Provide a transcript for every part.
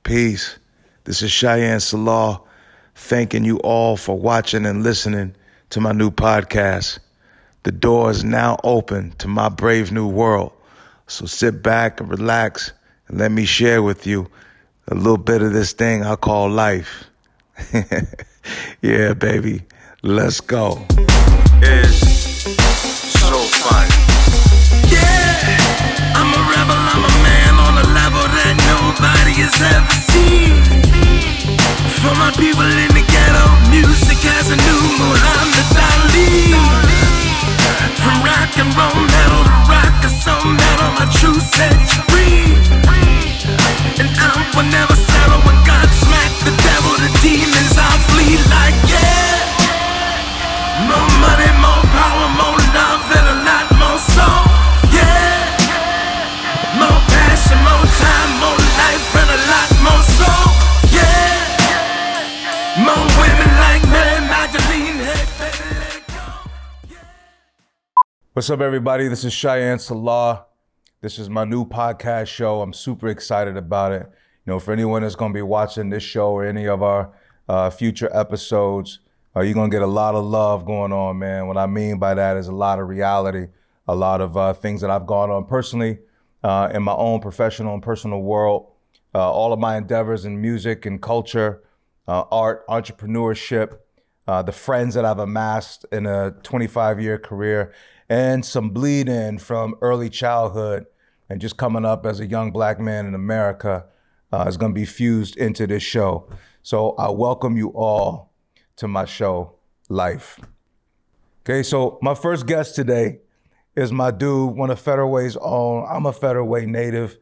Peace. This is Cheyenne Salah, thanking you all for watching and listening to my new podcast. The door is now open to my brave new world. So sit back and relax and let me share with you a little bit of this thing I call life. Yeah, baby. Let's go. It's so fun. Yeah, I'm a rebel, I'm a man on a level that nobody has ever seen. For my people in the ghetto, music has a new Muhammad Ali. From rock and roll metal to rock and soul metal, my truth sets you free. And I will never settle when God smacked the devil, the demons I'll flee like yeah. More money, more power, more love, and a lot more soul. Yeah. More passion, more time, more life, and a lot more soul. Yeah. More women like Mary Magdalene. Hey, baby, let it go. Yeah. What's up, everybody? This is Cheyenne Salah. This is my new podcast show. I'm super excited about it. You know, for anyone that's going to be watching this show or any of our future episodes, you're going to get a lot of love going on, man. What I mean by that is a lot of reality, a lot of things that I've gone on personally in my own professional and personal world, all of my endeavors in music and culture, art, entrepreneurship, the friends that I've amassed in a 25-year career, and some bleed in from early childhood and just coming up as a young black man in America is going to be fused into this show. So I welcome you all to my show, Life. Okay, so my first guest today is my dude, one of Federal Way's own. I'm a Federal Way native.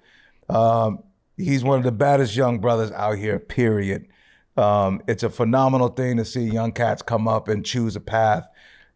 He's one of the baddest young brothers out here, period. It's a phenomenal thing to see young cats come up and choose a path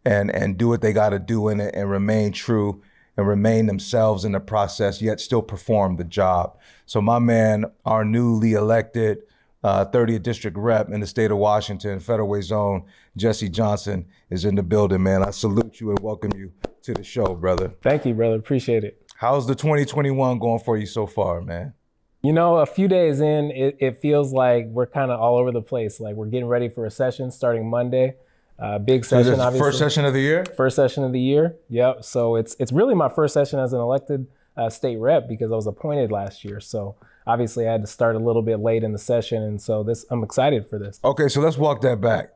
and do what they got to do in it and remain true and remain themselves in the process, yet still perform the job. So my man, our newly elected 30th District Rep in the state of Washington, Federal Way Zone, Jesse Johnson is in the building, man. I salute you and welcome you to the show, brother. Thank you, brother. Appreciate it. How's the 2021 going for you so far, man? You know, a few days in, it feels like we're kind of all over the place. Like we're getting ready for a session starting Monday. Big session, so obviously. First session of the year? First session of the year, yep. So it's really my first session as an elected state rep because I was appointed last year. So obviously I had to start a little bit late in the session. And so I'm excited for this. Okay, so let's walk that back.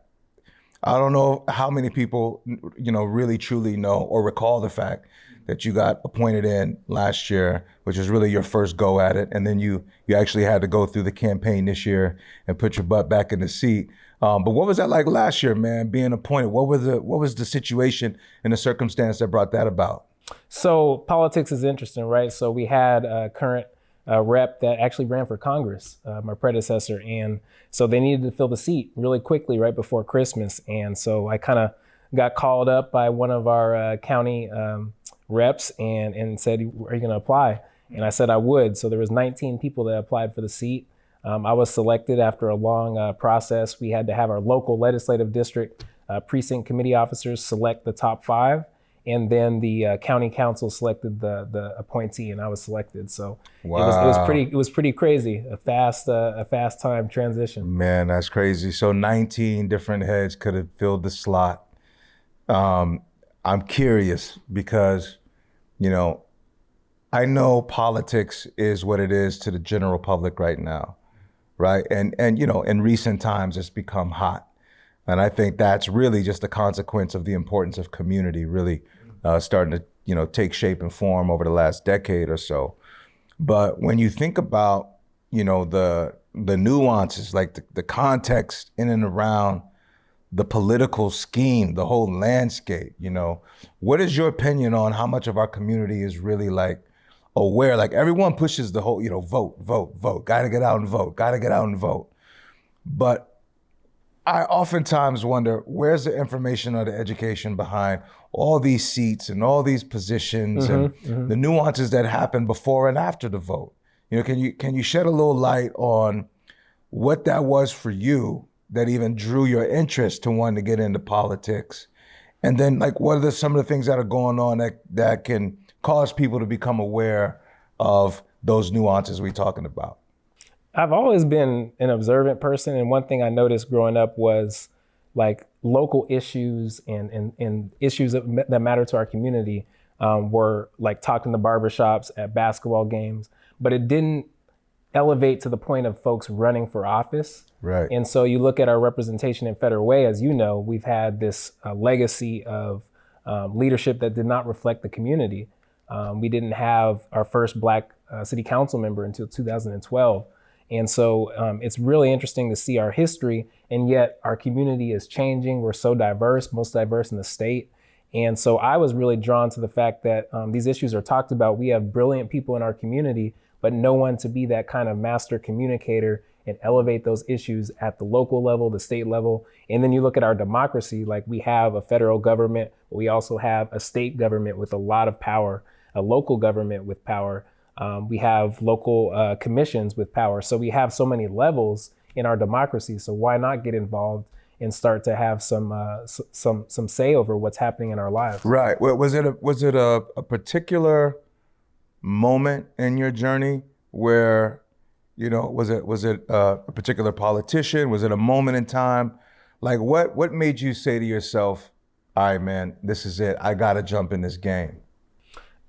I don't know how many people, really truly know or recall the fact that you got appointed in last year, which is really your first go at it. And then you actually had to go through the campaign this year and put your butt back in the seat. But what was that like last year, man, being appointed? What was the situation and the circumstance that brought that about? So politics is interesting, right? So we had a current rep that actually ran for Congress, my predecessor. And so they needed to fill the seat really quickly right before Christmas. And so I kind of got called up by one of our county reps and said, are you going to apply? And I said I would. So there was 19 people that applied for the seat. I was selected after a long process. We had to have our local legislative district precinct committee officers select the top 5. And then the county council selected the appointee, and I was selected. So wow. it was pretty crazy, a fast time transition. Man, that's crazy. So 19 different heads could have filled the slot. I'm curious because, I know politics is what it is to the general public right now, right? And in recent times, it's become hot. And I think that's really just a consequence of the importance of community really starting to, take shape and form over the last decade or so. But when you think about, the nuances, like the context in and around the political scheme, the whole landscape, what is your opinion on how much of our community is really like aware? Like everyone pushes the whole, vote, gotta get out and vote. But I oftentimes wonder, where's the information or the education behind all these seats and all these positions and the nuances that happen before and after the vote? Can you shed a little light on what that was for you that even drew your interest to wanting to get into politics? And then what are some of the things that are going on that can cause people to become aware of those nuances we're talking about? I've always been an observant person, and one thing I noticed growing up was like local issues and issues that matter to our community were like talked in the barbershops, at basketball games, but it didn't elevate to the point of folks running for office. Right. And so you look at our representation in Federal Way, as you know, we've had this legacy of leadership that did not reflect the community. We didn't have our first Black city council member until 2012. And so it's really interesting to see our history, and yet our community is changing. We're so diverse, most diverse in the state. And so I was really drawn to the fact that these issues are talked about. We have brilliant people in our community, but no one to be that kind of master communicator and elevate those issues at the local level, the state level. And then you look at our democracy, like we have a federal government, but we also have a state government with a lot of power, a local government with power. We have local commissions with power. So we have so many levels in our democracy. So why not get involved and start to have some say over what's happening in our lives? Right. Well, was it a particular moment in your journey where, was it a particular politician? Was it a moment in time? Like what made you say to yourself, all right, man, this is it. I got to jump in this game?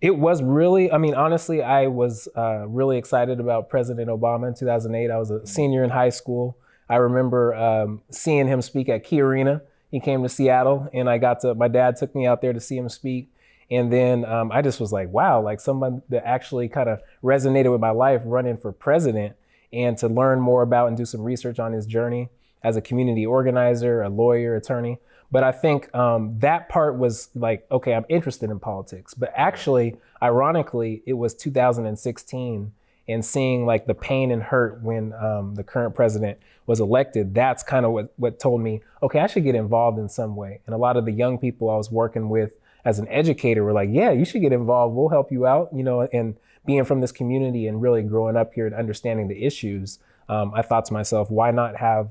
It was really, honestly, I was really excited about President Obama in 2008. I was a senior in high school. I remember seeing him speak at Key Arena. He came to Seattle, and my dad took me out there to see him speak. And then I just was like, wow, like someone that actually kind of resonated with my life running for president, and to learn more about and do some research on his journey as a community organizer, a lawyer, attorney. But I think that part was like, okay, I'm interested in politics. But actually, ironically, it was 2016, and seeing like the pain and hurt when the current president was elected, that's kind of what told me, okay, I should get involved in some way. And a lot of the young people I was working with as an educator were like, yeah, you should get involved. We'll help you out, and being from this community and really growing up here and understanding the issues, I thought to myself, why not have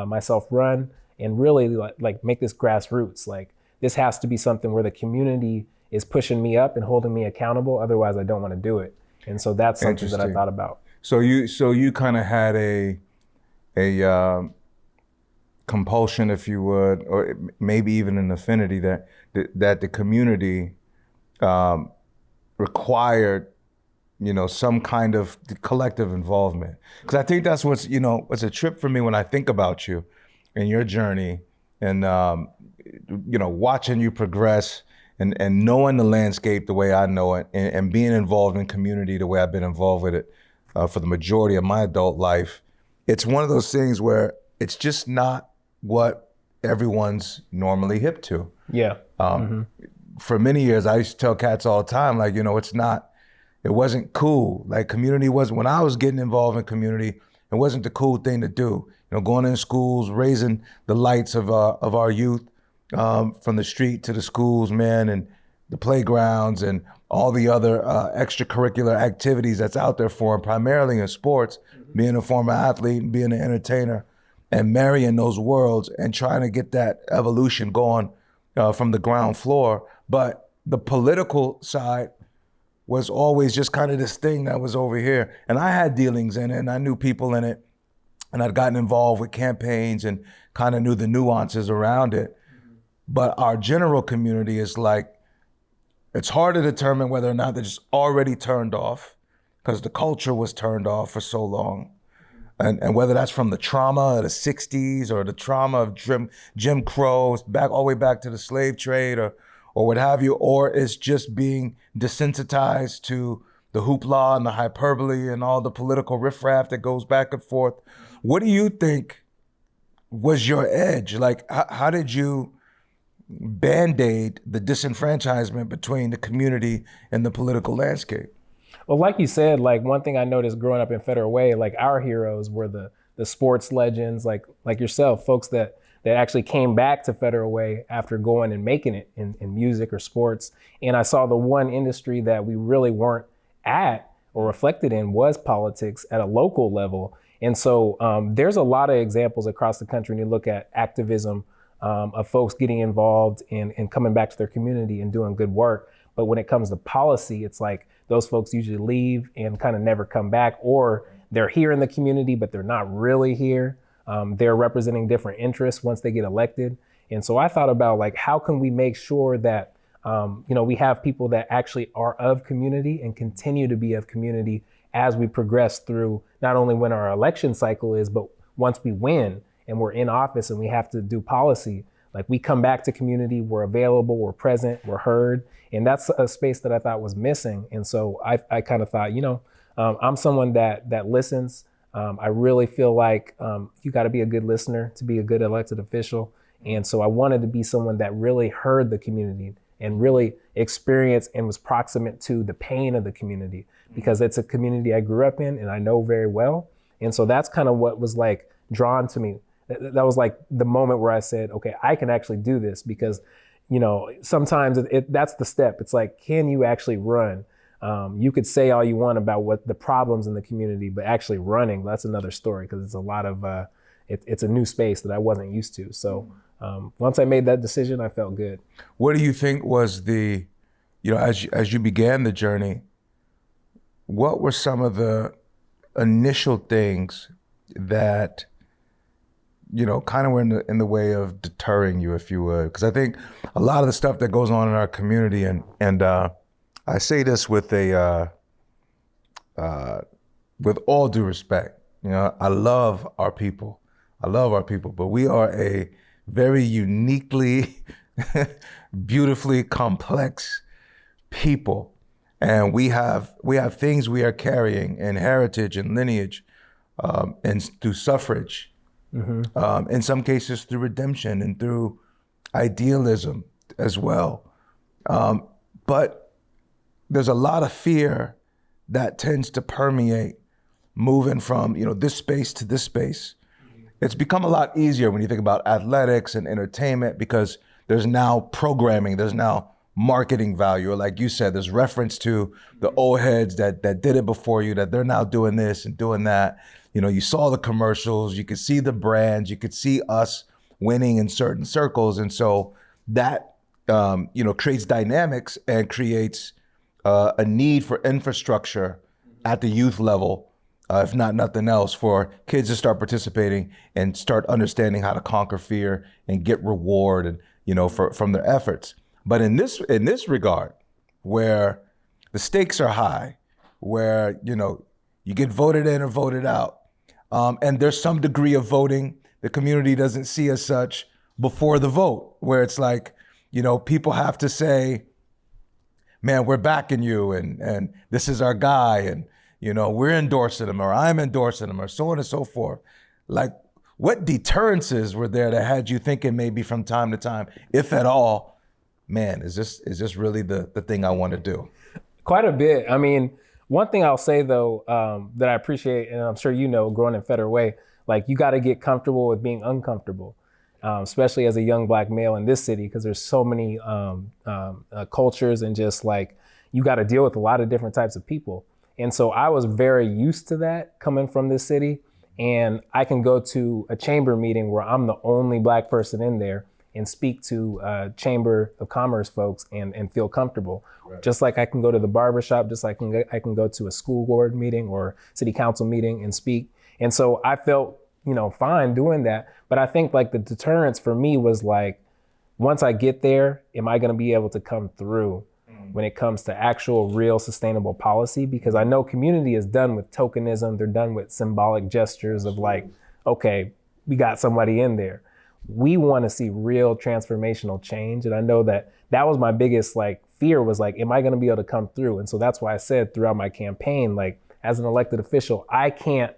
myself run and really like make this grassroots? Like this has to be something where the community is pushing me up and holding me accountable. Otherwise, I don't want to do it. And so that's something that I thought about. So you kind of had a compulsion, if you would, or maybe even an affinity that the community required, some kind of collective involvement. Because I think that's what's a trip for me when I think about you and your journey, and watching you progress and knowing the landscape the way I know it, and being involved in community the way I've been involved with it for the majority of my adult life. It's one of those things where it's just not what everyone's normally hip to. Yeah. For many years, I used to tell cats all the time, like, it wasn't cool. Like community wasn't, when I was getting involved in community, it wasn't the cool thing to do. Going in schools, raising the lights of our youth, from the street to the schools, man, and the playgrounds and all the other extracurricular activities that's out there for them, primarily in sports, being a former athlete and being an entertainer, and marrying those worlds and trying to get that evolution going from the ground floor. But the political side was always just kind of this thing that was over here. And I had dealings in it, and I knew people in it, and I'd gotten involved with campaigns and kind of knew the nuances around it. But our general community is like, it's hard to determine whether or not they're just already turned off, because the culture was turned off for so long. And whether that's from the trauma of the 60s or the trauma of Jim Crow, all the way back to the slave trade or what have you, or it's just being desensitized to the hoopla and the hyperbole and all the political riffraff that goes back and forth. What do you think was your edge? Like, how did you band-aid the disenfranchisement between the community and the political landscape? Well, like you said, like one thing I noticed growing up in Federal Way, like our heroes were the sports legends, like yourself, folks that actually came back to Federal Way after going and making it in music or sports. And I saw the one industry that we really weren't at or reflected in was politics at a local level. And so there's a lot of examples across the country when you look at activism of folks getting involved and coming back to their community and doing good work. But when it comes to policy, it's like those folks usually leave and kind of never come back, or they're here in the community, but they're not really here. They're representing different interests once they get elected. And so I thought about like, how can we make sure that, we have people that actually are of community and continue to be of community as we progress through not only when our election cycle is, but once we win and we're in office and we have to do policy, like we come back to community, we're available, we're present, we're heard. And that's a space that I thought was missing. And so I kind of thought, I'm someone that listens. I really feel like you got to be a good listener to be a good elected official. And so I wanted to be someone that really heard the community and really experienced and was proximate to the pain of the community, because it's a community I grew up in and I know very well. And so that's kind of what was like drawn to me. That was like the moment where I said, okay, I can actually do this, because, sometimes that's the step. It's like, can you actually run? You could say all you want about what the problems in the community, but actually running, that's another story, because it's a lot of, it's a new space that I wasn't used to. So once I made that decision, I felt good. What do you think was the, as you began the journey, what were some of the initial things that, kind of were in the way of deterring you, if you would? Because I think a lot of the stuff that goes on in our community, and I say this with with all due respect, I love our people, but we are a very uniquely, beautifully complex people, and we have things we are carrying in heritage and lineage, and through suffrage. Mm-hmm. In some cases through redemption and through idealism as well. But there's a lot of fear that tends to permeate moving from, this space to this space. It's become a lot easier when you think about athletics and entertainment, because there's now programming, there's now marketing value. Or like you said, there's reference to the old heads that did it before you, that they're now doing this and doing that. You saw the commercials, you could see the brands, you could see us winning in certain circles. And so that, creates dynamics and creates a need for infrastructure at the youth level, if not nothing else, for kids to start participating and start understanding how to conquer fear and get reward and, from their efforts. But in this regard, where the stakes are high, where, you get voted in or voted out, and there's some degree of voting the community doesn't see as such before the vote, where it's like, people have to say, man, we're backing you, and this is our guy, and, we're endorsing him, or I'm endorsing him, or so on and so forth. Like, what deterrences were there that had you thinking maybe from time to time, if at all, man, is this really the thing I want to do? Quite a bit. I mean, one thing I'll say though, that I appreciate, and I'm sure growing in Federal Way, like you got to get comfortable with being uncomfortable, especially as a young Black male in this city, because there's so many cultures, and just like you got to deal with a lot of different types of people. And so I was very used to that coming from this city, and I can go to a chamber meeting where I'm the only Black person in there and speak to Chamber of Commerce folks and feel comfortable. Right. Just like I can go to the barbershop, just like I can go to a school board meeting or city council meeting and speak. And so I felt, fine doing that. But I think like the deterrence for me was like, once I get there, am I gonna be able to come through when it comes to actual, real, sustainable policy? Because I know community is done with tokenism. They're done with symbolic gestures of like, okay, we got somebody in there. We want to see real transformational change. And I know that was my biggest like fear, was like, am I going to be able to come through? And so that's why I said throughout my campaign, like as an elected official, I can't,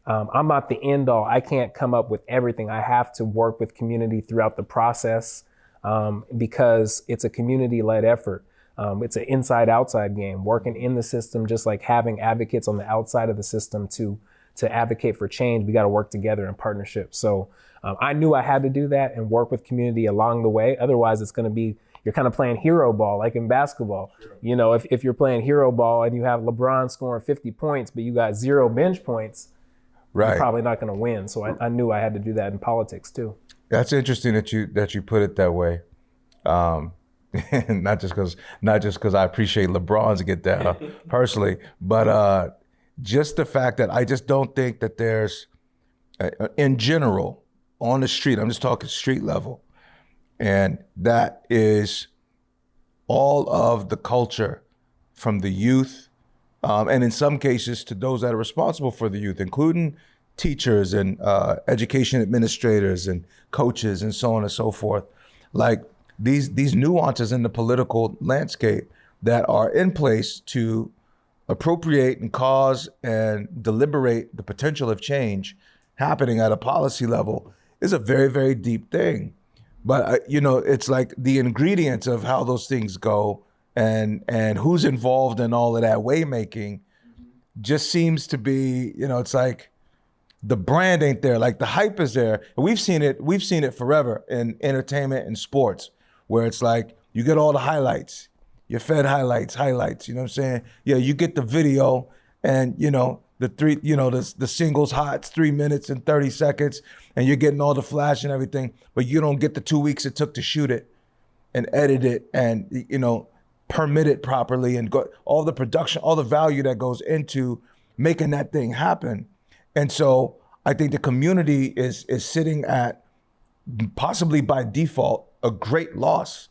I'm not the end all. I can't come up with everything. I have to work with community throughout the process, because it's a community led effort. It's an inside outside game, working in the system, just like having advocates on the outside of the system to advocate for change. We got to work together in partnership. So I knew I had to do that and work with community along the way. Otherwise, it's going to be, you're kind of playing hero ball, like in basketball. Sure. If you're playing hero ball and you have LeBron scoring 50 points, but you got 0 bench points, right, you're probably not going to win. So I knew I had to do that in politics too. That's interesting that you put it that way. Not just because I appreciate LeBron's get down personally, but just the fact that I just don't think that there's, in general, on the street, I'm just talking street level, and that is all of the culture from the youth, and in some cases to those that are responsible for the youth, including teachers and education administrators and coaches and so on and so forth. Like these nuances in the political landscape that are in place to appropriate and cause and deliberate the potential of change happening at a policy level is a very, very deep thing. But it's like the ingredients of how those things go and who's involved in all of that waymaking just seems to be, it's like the brand ain't there, like the hype is there. And we've seen it forever in entertainment and sports, where it's like you get all the highlights, you're fed highlights, you know what I'm saying? Yeah, you get the video and the singles hot, it's 3 minutes and 30 seconds, and you're getting all the flash and everything, but you don't get the 2 weeks it took to shoot it and edit it and, permit it properly and go, all the production, all the value that goes into making that thing happen. And so I think the community is sitting at, possibly by default, a great loss.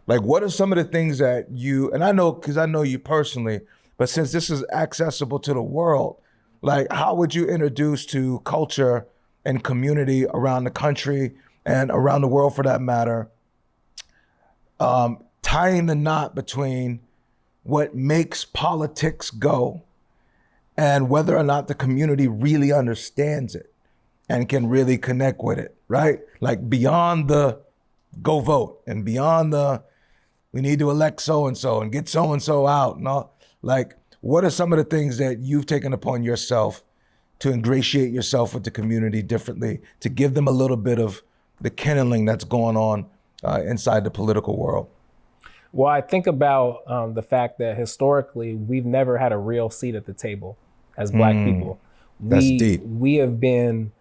Like, what are some of the things that you, and I know, because I know you personally, but since this is accessible to the world, like, how would you introduce to culture and community around the country and around the world for that matter, tying the knot between what makes politics go and whether or not the community really understands it and can really connect with it, right? Like beyond the go vote and beyond the we need to elect so-and-so and get so-and-so out and all. Like, what are some of the things that you've taken upon yourself to ingratiate yourself with the community differently, to give them a little bit of the kindling that's going on inside the political world? Well, I think about the fact that historically we've never had a real seat at the table as Black people. That's deep. We have been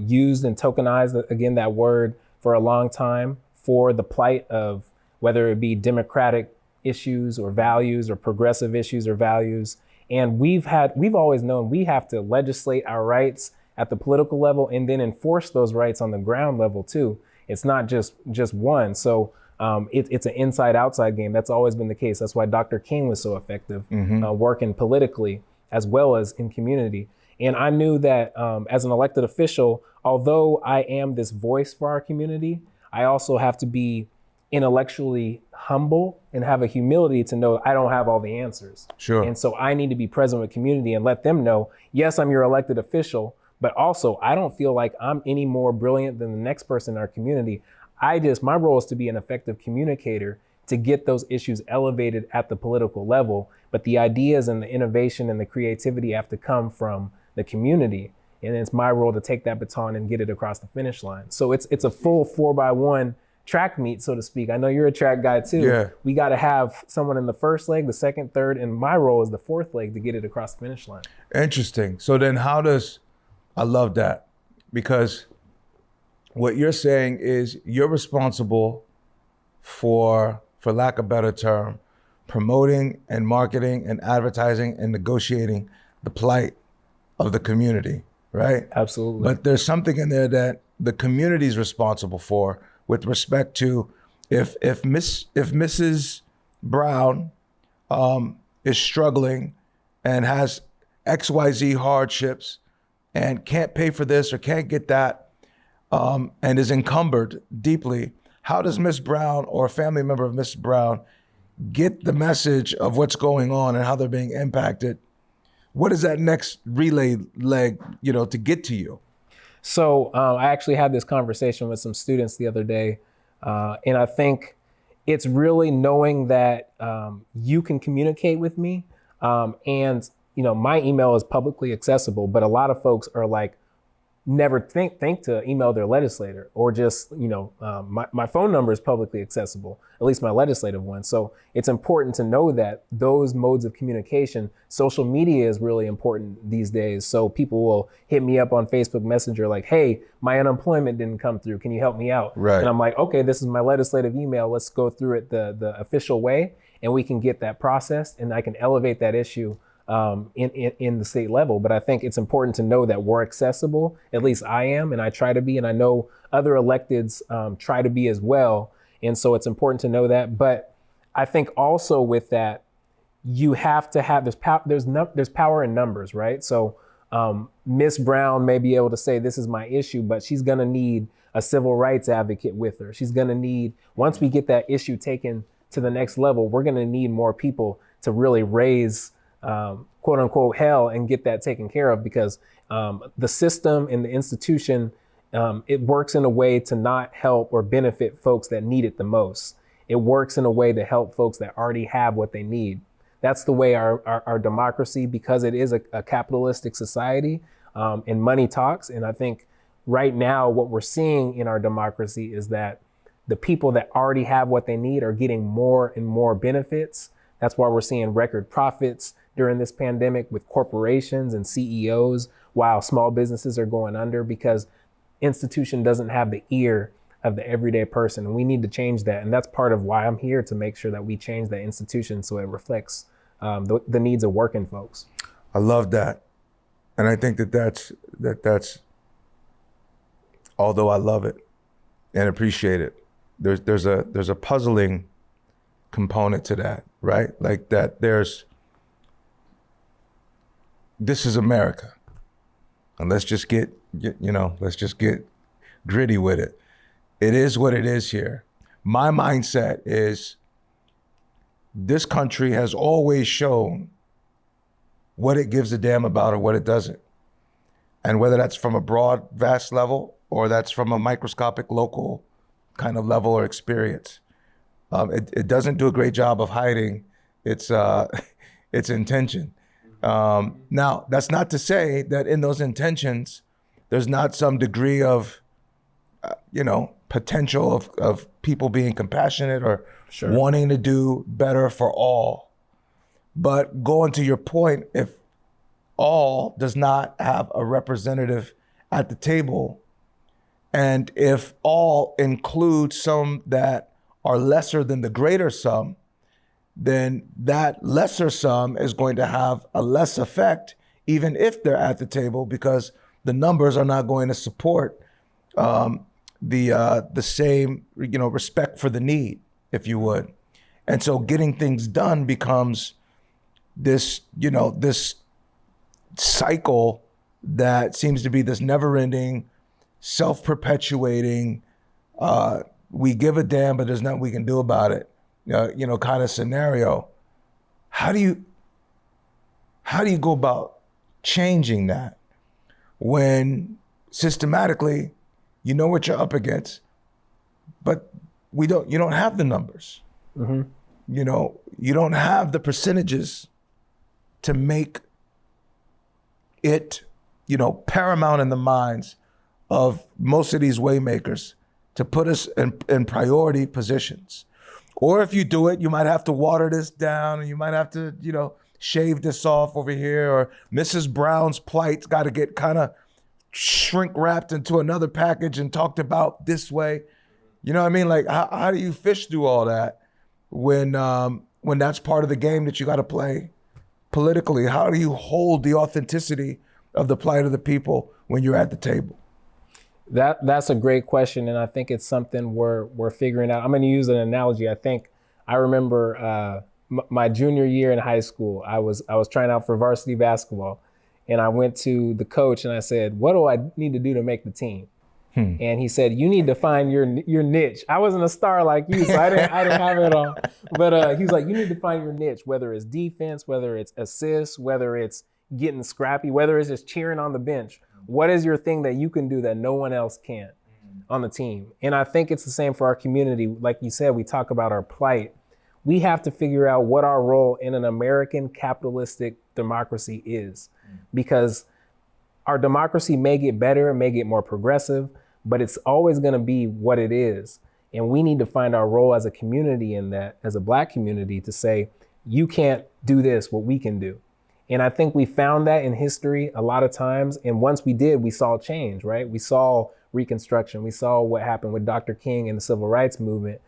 used and tokenized, again, that word, for a long time for the plight of whether it be democratic issues or values or progressive issues or values. And we've always known we have to legislate our rights at the political level and then enforce those rights on the ground level too. It's not just one. So it's an inside-outside game. That's always been the case. That's why Dr. King was so effective working politically as well as in community. And I knew that as an elected official, although I am this voice for our community, I also have to be intellectually humble and have a humility to know I don't have all the answers. Sure. And so I need to be present with community and let them know, yes, I'm your elected official, but also I don't feel like I'm any more brilliant than the next person in our community. My role is to be an effective communicator to get those issues elevated at the political level. But the ideas and the innovation and the creativity have to come from the community. And it's my role to take that baton and get it across the finish line. So it's a full 4x1 track meet, so to speak. I know you're a track guy too. Yeah. We got to have someone in the first leg, the second, third, and my role is the fourth leg to get it across the finish line. Interesting. So then I love that, because what you're saying is you're responsible for lack of a better term, promoting and marketing and advertising and negotiating the plight of the community, right? Absolutely. But there's something in there that the community is responsible for with respect to if Mrs. Brown is struggling and has XYZ hardships and can't pay for this or can't get that, and is encumbered deeply, how does Miss Brown or a family member of Miss Brown get the message of what's going on and how they're being impacted? What is that next relay leg, to get to you? So I actually had this conversation with some students the other day, and I think it's really knowing that you can communicate with me, and my email is publicly accessible, but a lot of folks are like, never think to email their legislator, or just, my phone number is publicly accessible, at least my legislative one. So it's important to know that those modes of communication, social media is really important these days. So people will hit me up on Facebook Messenger like, hey, my unemployment didn't come through. Can you help me out? Right. And I'm like, okay, this is my legislative email. Let's go through it the official way, and we can get that processed, and I can elevate that issue in the state level. But I think it's important to know that we're accessible. At least I am, and I try to be, and I know other electeds try to be as well. And so it's important to know that. But I think also with that, you have to have there's power in numbers, right? So Miss Brown may be able to say this is my issue, but she's going to need a civil rights advocate with her. She's going to need, once we get that issue taken to the next level, we're going to need more people to really raise quote unquote hell and get that taken care of, because the system and the institution, it works in a way to not help or benefit folks that need it the most. It works in a way to help folks that already have what they need. That's the way our democracy, because it is a capitalistic society, and money talks. And I think right now what we're seeing in our democracy is that the people that already have what they need are getting more and more benefits. That's why we're seeing record profits during this pandemic with corporations and CEOs, while small businesses are going under, because institution doesn't have the ear of the everyday person. And we need to change that. And that's part of why I'm here, to make sure that we change that institution so it reflects the needs of working folks. I love that. And I think that's, although I love it and appreciate it, there's a puzzling component to that, right? Like that this is America. And let's just get gritty with it. It is what it is here. My mindset is this country has always shown what it gives a damn about or what it doesn't. And whether that's from a broad, vast level, or that's from a microscopic, local kind of level or experience, it doesn't do a great job of hiding its intention. Now, that's not to say that in those intentions, there's not some degree of, potential of people being compassionate or wanting to do better for all. But going to your point, if all does not have a representative at the table, and if all includes some that are lesser than the greater sum, then that lesser sum is going to have a less effect, even if they're at the table, because the numbers are not going to support the same, respect for the need, if you would. And so getting things done becomes this, this cycle that seems to be this never-ending, self-perpetuating, we give a damn, but there's nothing we can do about it, kind of scenario. How do you go about changing that when systematically you know what you're up against, but you don't have the numbers. Mm-hmm. You don't have the percentages to make it, paramount in the minds of most of these waymakers to put us in priority positions. Or if you do it, you might have to water this down, and you might have to, shave this off over here, or Mrs. Brown's plight's got to get kind of shrink wrapped into another package and talked about this way. You know what I mean? Like, how do you fish through all that when that's part of the game that you got to play politically? How do you hold the authenticity of the plight of the people when you're at the table? That's a great question, and I think it's something we're figuring out. I'm going to use an analogy. I remember my junior year in high school, I was trying out for varsity basketball, and I went to the coach and I said, "What do I need to do to make the team?" And he said, "You need to find your niche." I wasn't a star like you, so I didn't have it all. But he was like, "You need to find your niche, whether it's defense, whether it's assists, whether it's getting scrappy, whether it's just cheering on the bench. What is your thing that you can do that no one else can on the team?" And I think it's the same for our community. Like you said, we talk about our plight. We have to figure out what our role in an American capitalistic democracy is, because our democracy may get better, may get more progressive, but it's always going to be what it is. And we need to find our role as a community in that, as a Black community, to say, you can't do this, what we can do. And I think we found that in history a lot of times. And once we did, we saw change, right? We saw Reconstruction. We saw what happened with Dr. King and the Civil Rights Movement.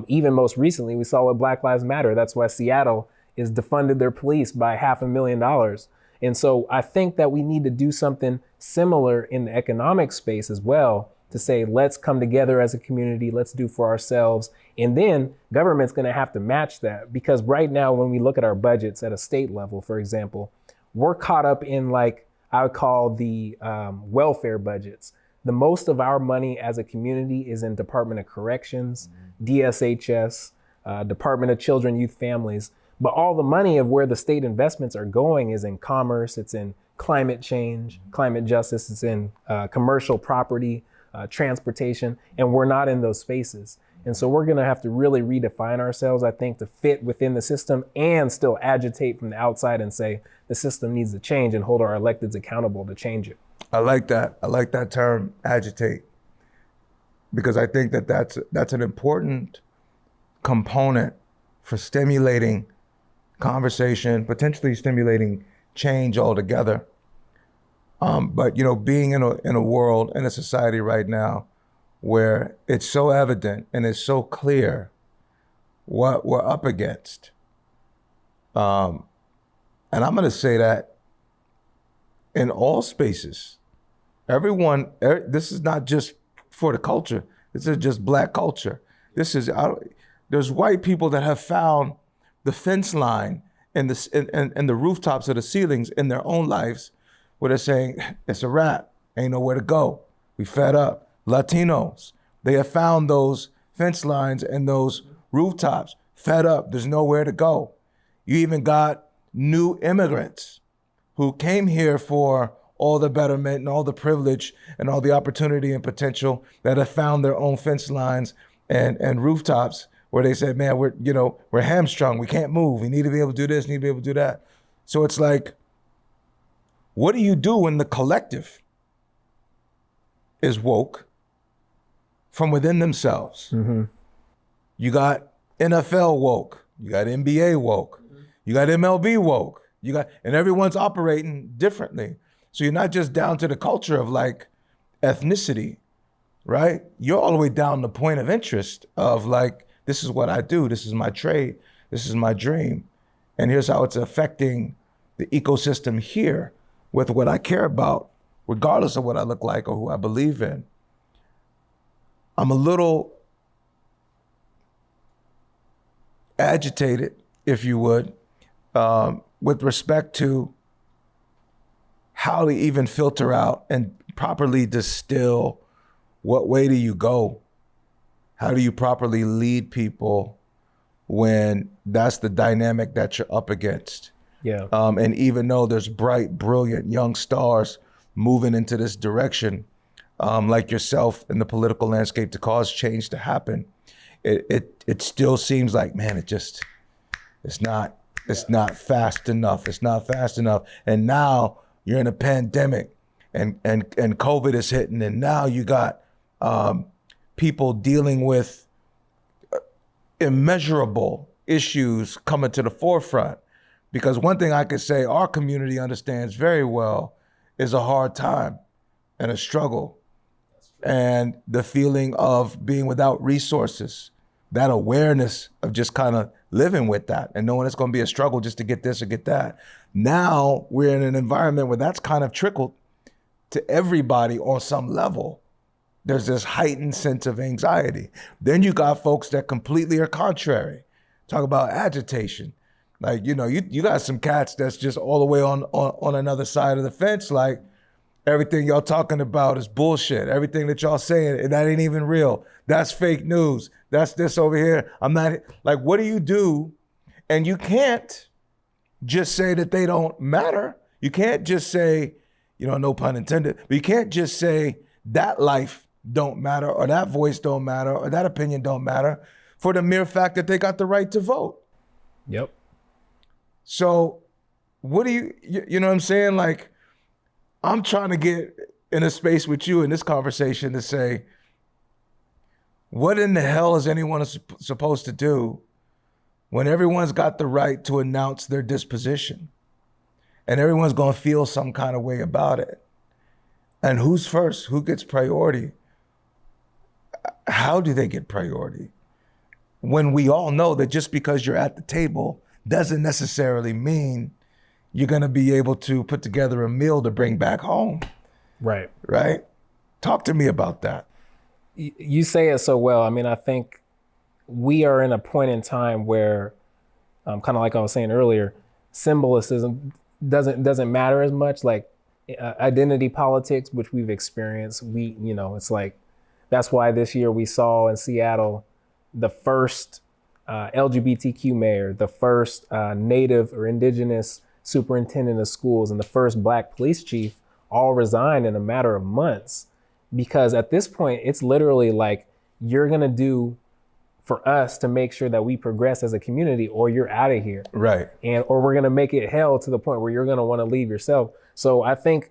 Even most recently, we saw with Black Lives Matter. That's why Seattle is defunded their police by $500,000. And so I think that we need to do something similar in the economic space as well, to say, let's come together as a community, let's do for ourselves. And then government's going to have to match that, because right now, when we look at our budgets at a state level, for example, we're caught up in, like I would call the welfare budgets. The most of our money as a community is in Department of Corrections, DSHS, Department of Children, Youth, Families. But all the money of where the state investments are going is in commerce, it's in climate change, climate justice, it's in commercial property, transportation, and we're not in those spaces. And so we're gonna have to really redefine ourselves, I think, to fit within the system and still agitate from the outside and say the system needs to change and hold our electeds accountable to change it. I like that. I like that term, agitate, because I think that that's an important component for stimulating conversation, potentially stimulating change altogether. But being in a world, in a society right now where it's so evident and it's so clear what we're up against. And I'm going to say that in all spaces, everyone, this is not just for the culture. This is just Black culture. There's white people that have found the fence line and the rooftops of the ceilings in their own lives, where they're saying, it's a wrap, ain't nowhere to go. We fed up. Latinos, they have found those fence lines and those rooftops, fed up, there's nowhere to go. You even got new immigrants who came here for all the betterment and all the privilege and all the opportunity and potential, that have found their own fence lines and rooftops, where they said, man, we're hamstrung, we can't move, we need to be able to do this, need to be able to do that. So it's like, what do you do when the collective is woke from within themselves? Mm-hmm. You got NFL woke, you got NBA woke, you got MLB woke, and everyone's operating differently. So you're not just down to the culture of like ethnicity, right? You're all the way down the point of interest of like, this is what I do, this is my trade, this is my dream, and here's how it's affecting the ecosystem here with what I care about, regardless of what I look like or who I believe in. I'm a little agitated, if you would, with respect to how to even filter out and properly distill what way do you go? How do you properly lead people when that's the dynamic that you're up against? Yeah. And even though there's bright, brilliant young stars moving into this direction, like yourself in the political landscape, to cause change to happen, it still seems like, man, it's not fast enough. It's not fast enough. And now you're in a pandemic, and COVID is hitting, and now you got people dealing with immeasurable issues coming to the forefront. Because one thing I could say our community understands very well is a hard time and a struggle, and the feeling of being without resources, that awareness of just kind of living with that and knowing it's going to be a struggle just to get this or get that. Now we're in an environment where that's kind of trickled to everybody on some level. There's this heightened sense of anxiety. Then you got folks that completely are contrary. Talk about agitation. Like, you got some cats that's just all the way on another side of the fence. Like, everything y'all talking about is bullshit. Everything that y'all saying, that ain't even real. That's fake news. That's this over here. I'm not, like, what do you do? And you can't just say that they don't matter. You can't just say, no pun intended, but you can't just say that life don't matter, or that voice don't matter, or that opinion don't matter, for the mere fact that they got the right to vote. Yep. So what do you know what I'm saying? Like, I'm trying to get in a space with you in this conversation to say, what in the hell is anyone supposed to do when everyone's got the right to announce their disposition and everyone's going to feel some kind of way about it? And who's first? Who gets priority? How do they get priority? When we all know that just because you're at the table doesn't necessarily mean you're going to be able to put together a meal to bring back home. Right. Right? Talk to me about that. You say it so well. I mean, I think we are in a point in time where, kind of like I was saying earlier, symbolism doesn't matter as much. Like identity politics, which we've experienced, it's like, that's why this year we saw in Seattle the first LGBTQ mayor, the first Native or Indigenous superintendent of schools, and the first Black police chief all resigned in a matter of months. Because at this point, it's literally like, you're gonna do for us to make sure that we progress as a community, or you're out of here. Right. Or we're gonna make it hell to the point where you're gonna wanna leave yourself. So I think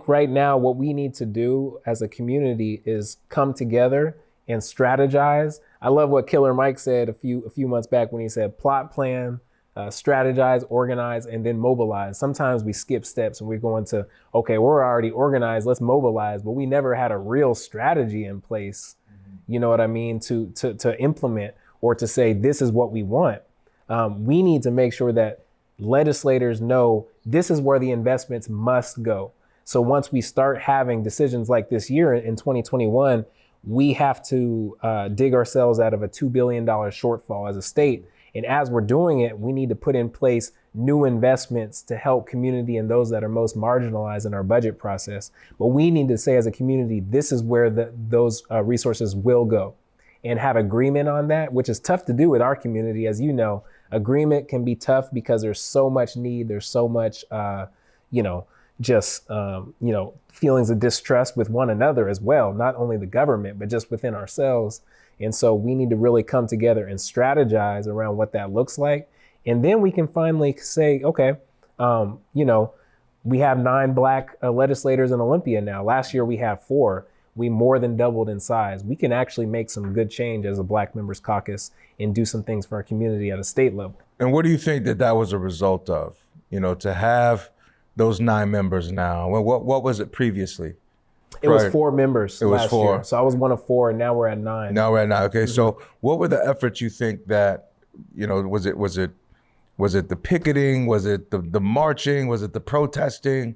right now what we need to do as a community is come together and strategize. I love what Killer Mike said a few months back when he said plot, plan, strategize, organize, and then mobilize. Sometimes we skip steps and we're going to, okay, we're already organized, let's mobilize, but we never had a real strategy in place, you know what I mean, to implement or to say, this is what we want. We need to make sure that legislators know this is where the investments must go. So once we start having decisions like this year in 2021, we have to dig ourselves out of a $2 billion shortfall as a state. And as we're doing it, we need to put in place new investments to help community and those that are most marginalized in our budget process. But we need to say as a community, this is where those resources will go, and have agreement on that, which is tough to do with our community. As you know, agreement can be tough because there's so much need, there's so much, feelings of distrust with one another as well, not only the government, but just within ourselves. And so we need to really come together and strategize around what that looks like. And then we can finally say, okay, we have 9 Black legislators in Olympia now. Last year we had 4. We more than doubled in size. We can actually make some good change as a Black Members Caucus and do some things for our community at a state level. And what do you think that was a result of? To have those 9 members now. Well, what was it previously? It was 4 members. It was 4. Year. So I was one of 4, and now we're at 9. Now we're at 9. Okay. Mm-hmm. So what were the efforts you think that, was it the picketing? Was it the marching? Was it the protesting?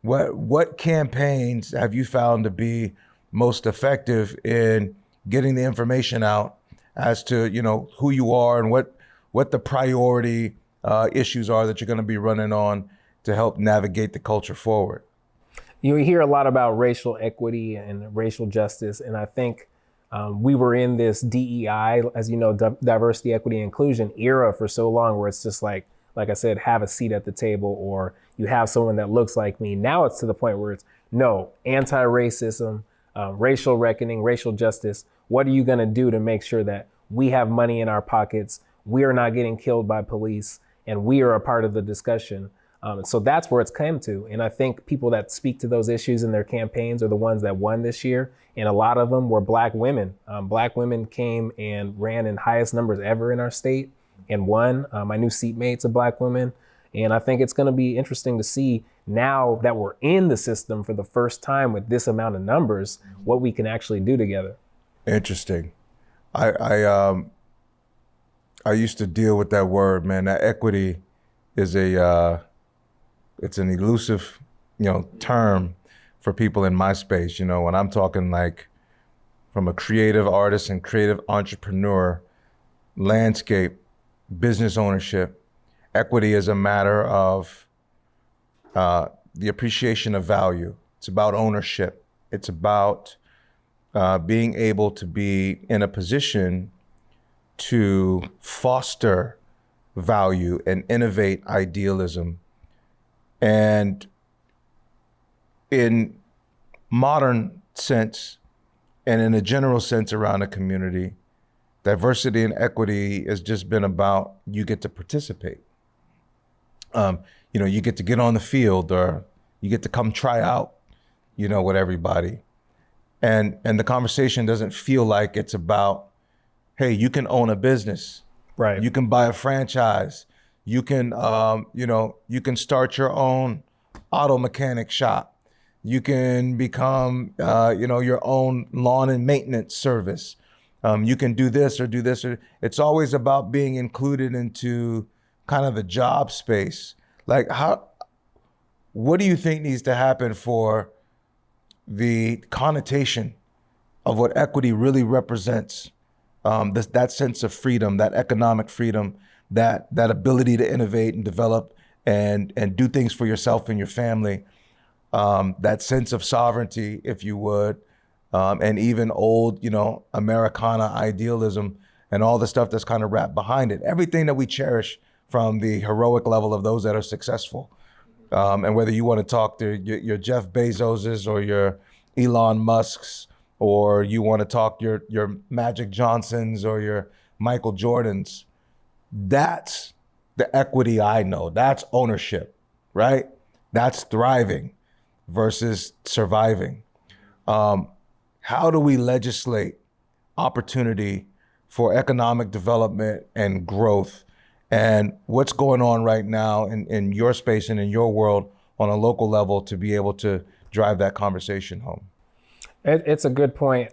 What campaigns have you found to be most effective in getting the information out as to, who you are and what the priority issues are that you're going to be running on to help navigate the culture forward? You hear a lot about racial equity and racial justice, and I think we were in this DEI, as you know, diversity, equity, inclusion era for so long, where it's just like I said, have a seat at the table, or you have someone that looks like me. Now it's to the point where it's no, anti-racism, racial reckoning, racial justice. What are you going to do to make sure that we have money in our pockets, we are not getting killed by police, and we are a part of the discussion? So that's where it's come to. And I think people that speak to those issues in their campaigns are the ones that won this year. And a lot of them were Black women. Black women came and ran in highest numbers ever in our state and won. My new seatmate's a Black woman. And I think it's going to be interesting to see now that we're in the system for the first time with this amount of numbers, what we can actually do together. Interesting. I used to deal with that word, man. That equity is it's an elusive, term for people in my space. When I'm talking like from a creative artist and creative entrepreneur, landscape, business ownership, equity is a matter of the appreciation of value. It's about ownership. It's about being able to be in a position to foster value and innovate idealism. And in modern sense, and in a general sense around the community, diversity and equity has just been about you get to participate. You get to get on the field, or you get to come try out, with everybody. And the conversation doesn't feel like it's about, hey, you can own a business. Right. You can buy a franchise. You can, you can start your own auto mechanic shop. You can become, your own lawn and maintenance service. You can do this or do this. It's always about being included into kind of the job space, like what do you think needs to happen for the connotation of what equity really represents? That sense of freedom, that economic freedom, that ability to innovate and develop and do things for yourself and your family, that sense of sovereignty, if you would, and even old, Americana idealism and all the stuff that's kind of wrapped behind it. Everything that we cherish from the heroic level of those that are successful. And whether you want to talk to your Jeff Bezoses or your Elon Musks, or you want to talk your Magic Johnsons or your Michael Jordans, that's the equity I know. That's ownership, right? That's thriving versus surviving. How do we legislate opportunity for economic development and growth? And what's going on right now in your space and in your world on a local level to be able to drive that conversation home? It's a good point.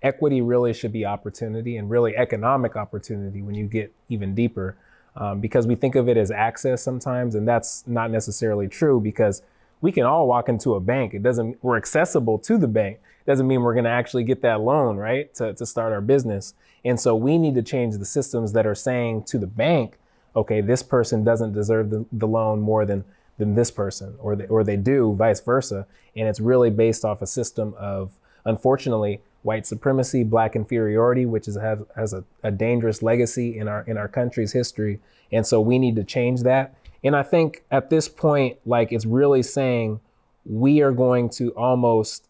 Equity really should be opportunity, and really economic opportunity when you get even deeper, because we think of it as access sometimes, and that's not necessarily true, because we can all walk into a bank. We're accessible to the bank. Doesn't mean we're going to actually get that loan, right, to start our business. And so we need to change the systems that are saying to the bank, okay, this person doesn't deserve the loan more than this person, or they do, vice versa. And it's really based off a system of, unfortunately, white supremacy, black inferiority, which has a dangerous legacy in our country's history. And so we need to change that. And I think at this point, like, it's really saying we are going to almost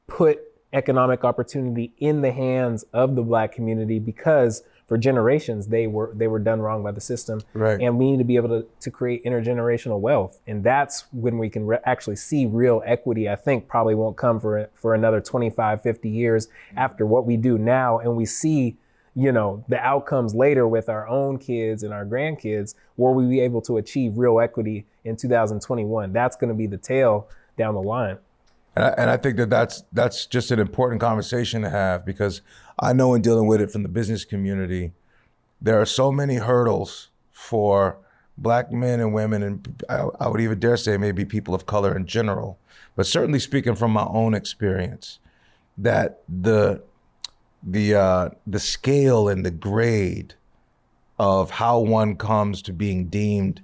put economic opportunity in the hands of the black community, because for generations they were done wrong by the system. Right. And we need to be able to create intergenerational wealth, and that's when we can actually see real equity. I think probably won't come for another 25, 50 years after what we do now, and we see the outcomes later with our own kids and our grandkids, where we be able to achieve real equity in 2021. That's going to be the tail down the line. And I think that's just an important conversation to have, because I know in dealing with it from the business community, there are so many hurdles for black men and women, and I would even dare say maybe people of color in general, but certainly speaking from my own experience, that the scale and the grade of how one comes to being deemed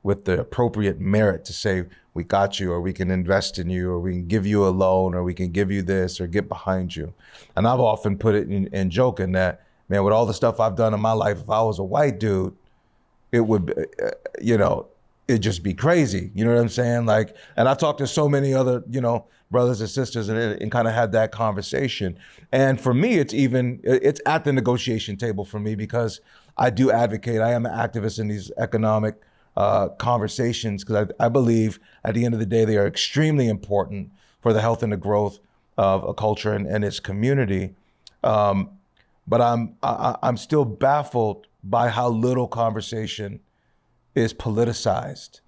with the appropriate merit to say, we got you, or we can invest in you, or we can give you a loan, or we can give you this, or get behind you. And I've often put it in joking that, man, with all the stuff I've done in my life, if I was a white dude, it would, it'd just be crazy. You know what I'm saying? Like, and I talked to so many other, brothers and sisters and kind of had that conversation. And for me, it's at the negotiation table for me, because I do advocate. I am an activist in these economic conversations, because I believe at the end of the day, they are extremely important for the health and the growth of a culture and its community. But I'm still baffled by how little conversation is politicized.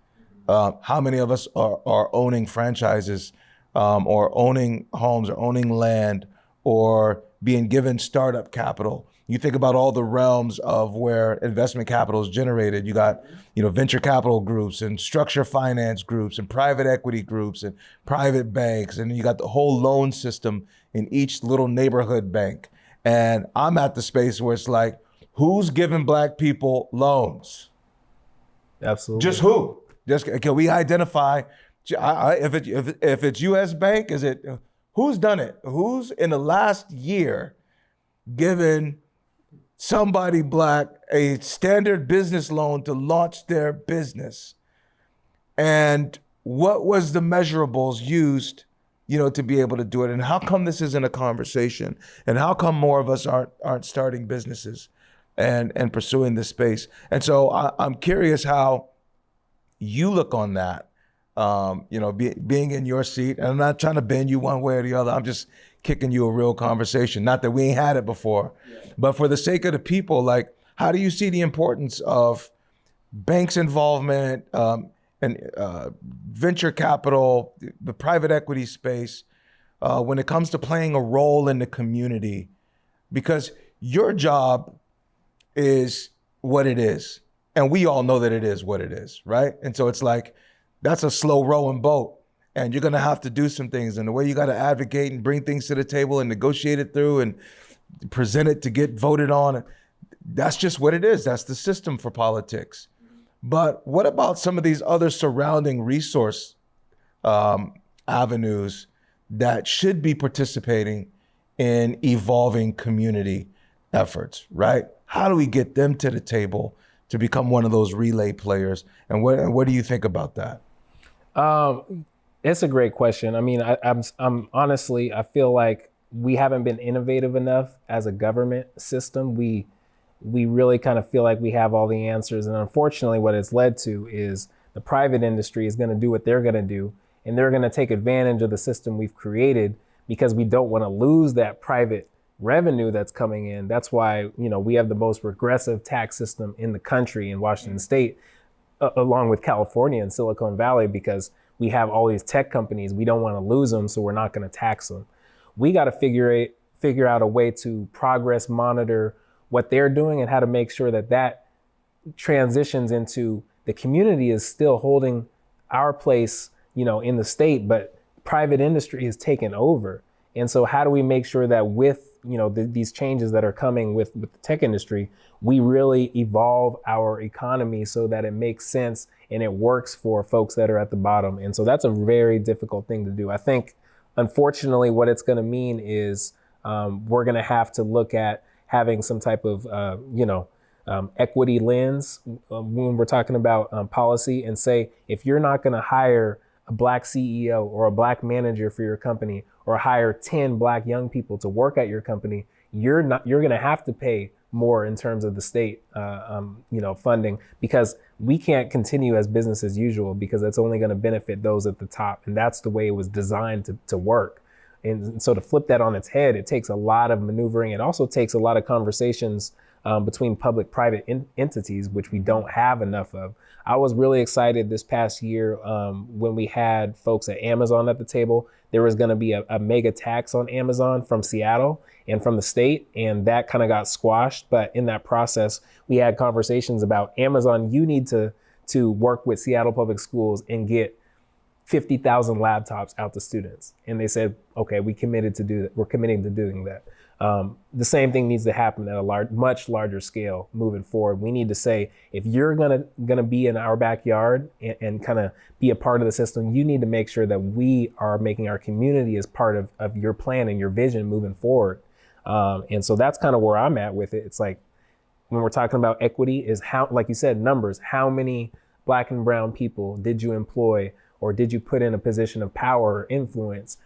How many of us are owning franchises, or owning homes, or owning land, or being given startup capital? You think about all the realms of where investment capital is generated. You got, venture capital groups and structure finance groups and private equity groups and private banks. And you got the whole loan system in each little neighborhood bank. And I'm at the space where it's like, who's giving black people loans? Absolutely. Just who? Just can we identify? If it's U.S. Bank, is it who's done it? Who's in the last year given somebody black a standard business loan to launch their business? And what was the measurables used, to be able to do it? And how come this isn't a conversation? And how come more of us aren't starting businesses and pursuing this space? And so I'm curious how you look on that. Being in your seat, and I'm not trying to bend you one way or the other. I'm just kicking you a real conversation. Not that we ain't had it before, but for the sake of the people, like, how do you see the importance of banks' involvement and venture capital, the private equity space, when it comes to playing a role in the community? Because your job is what it is. And we all know that it is what it is, right? And so it's like, that's a slow rowing boat. And you're gonna have to do some things. And the way you gotta advocate and bring things to the table and negotiate it through and present it to get voted on, that's just what it is. That's the system for politics. But what about some of these other surrounding resource avenues that should be participating in evolving community efforts, right? How do we get them to the table to become one of those relay players? And what do you think about that? It's a great question. I mean, I'm honestly, I feel like we haven't been innovative enough as a government system. We really kind of feel like we have all the answers. And unfortunately, what it's led to is the private industry is going to do what they're going to do. And they're going to take advantage of the system we've created because we don't want to lose that private revenue that's coming in. That's why, we have the most regressive tax system in the country in Washington State, along with California and Silicon Valley, because we have all these tech companies. We don't want to lose them, so we're not going to tax them. We got to figure out a way to progress monitor what they're doing and how to make sure that transitions into the community is still holding our place, in the state, but private industry is taking over. And so how do we make sure that with, these changes that are coming with the tech industry, we really evolve our economy so that it makes sense and it works for folks that are at the bottom. And so that's a very difficult thing to do. I think, unfortunately, what it's going to mean is we're going to have to look at having some type of, equity lens when we're talking about policy, and say, if you're not going to hire a Black CEO or a Black manager for your company, or hire 10 Black young people to work at your company, you're going to have to pay more in terms of the state, funding, because we can't continue as business as usual, because that's only going to benefit those at the top. And that's the way it was designed to work. And so to flip that on its head, it takes a lot of maneuvering. It also takes a lot of conversations between public-private entities, which we don't have enough of. I was really excited this past year when we had folks at Amazon at the table. There was going to be a mega tax on Amazon from Seattle and from the state, and that kind of got squashed. But in that process, we had conversations about Amazon. You need to work with Seattle Public Schools and get 50,000 laptops out to students. And they said, okay, we committed to do that. We're committing to doing that. The same thing needs to happen at a much larger scale moving forward. We need to say, if you're gonna be in our backyard and kind of be a part of the system, you need to make sure that we are making our community as part of your plan and your vision moving forward. And so that's kind of where I'm at with it. It's like, when we're talking about equity, is how, like you said, numbers, how many Black and brown people did you employ, or did you put in a position of power or influence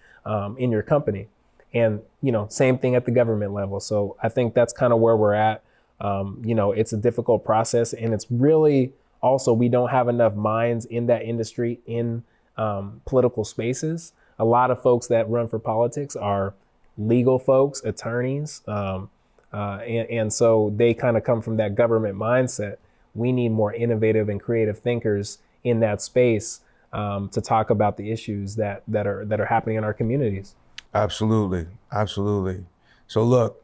in your company? And, same thing at the government level. So I think that's kind of where we're at. It's a difficult process, and it's really also, we don't have enough minds in that industry in political spaces. A lot of folks that run for politics are legal folks, attorneys. And so they kind of come from that government mindset. We need more innovative and creative thinkers in that space to talk about the issues that are happening in our communities. Absolutely. Absolutely. So look,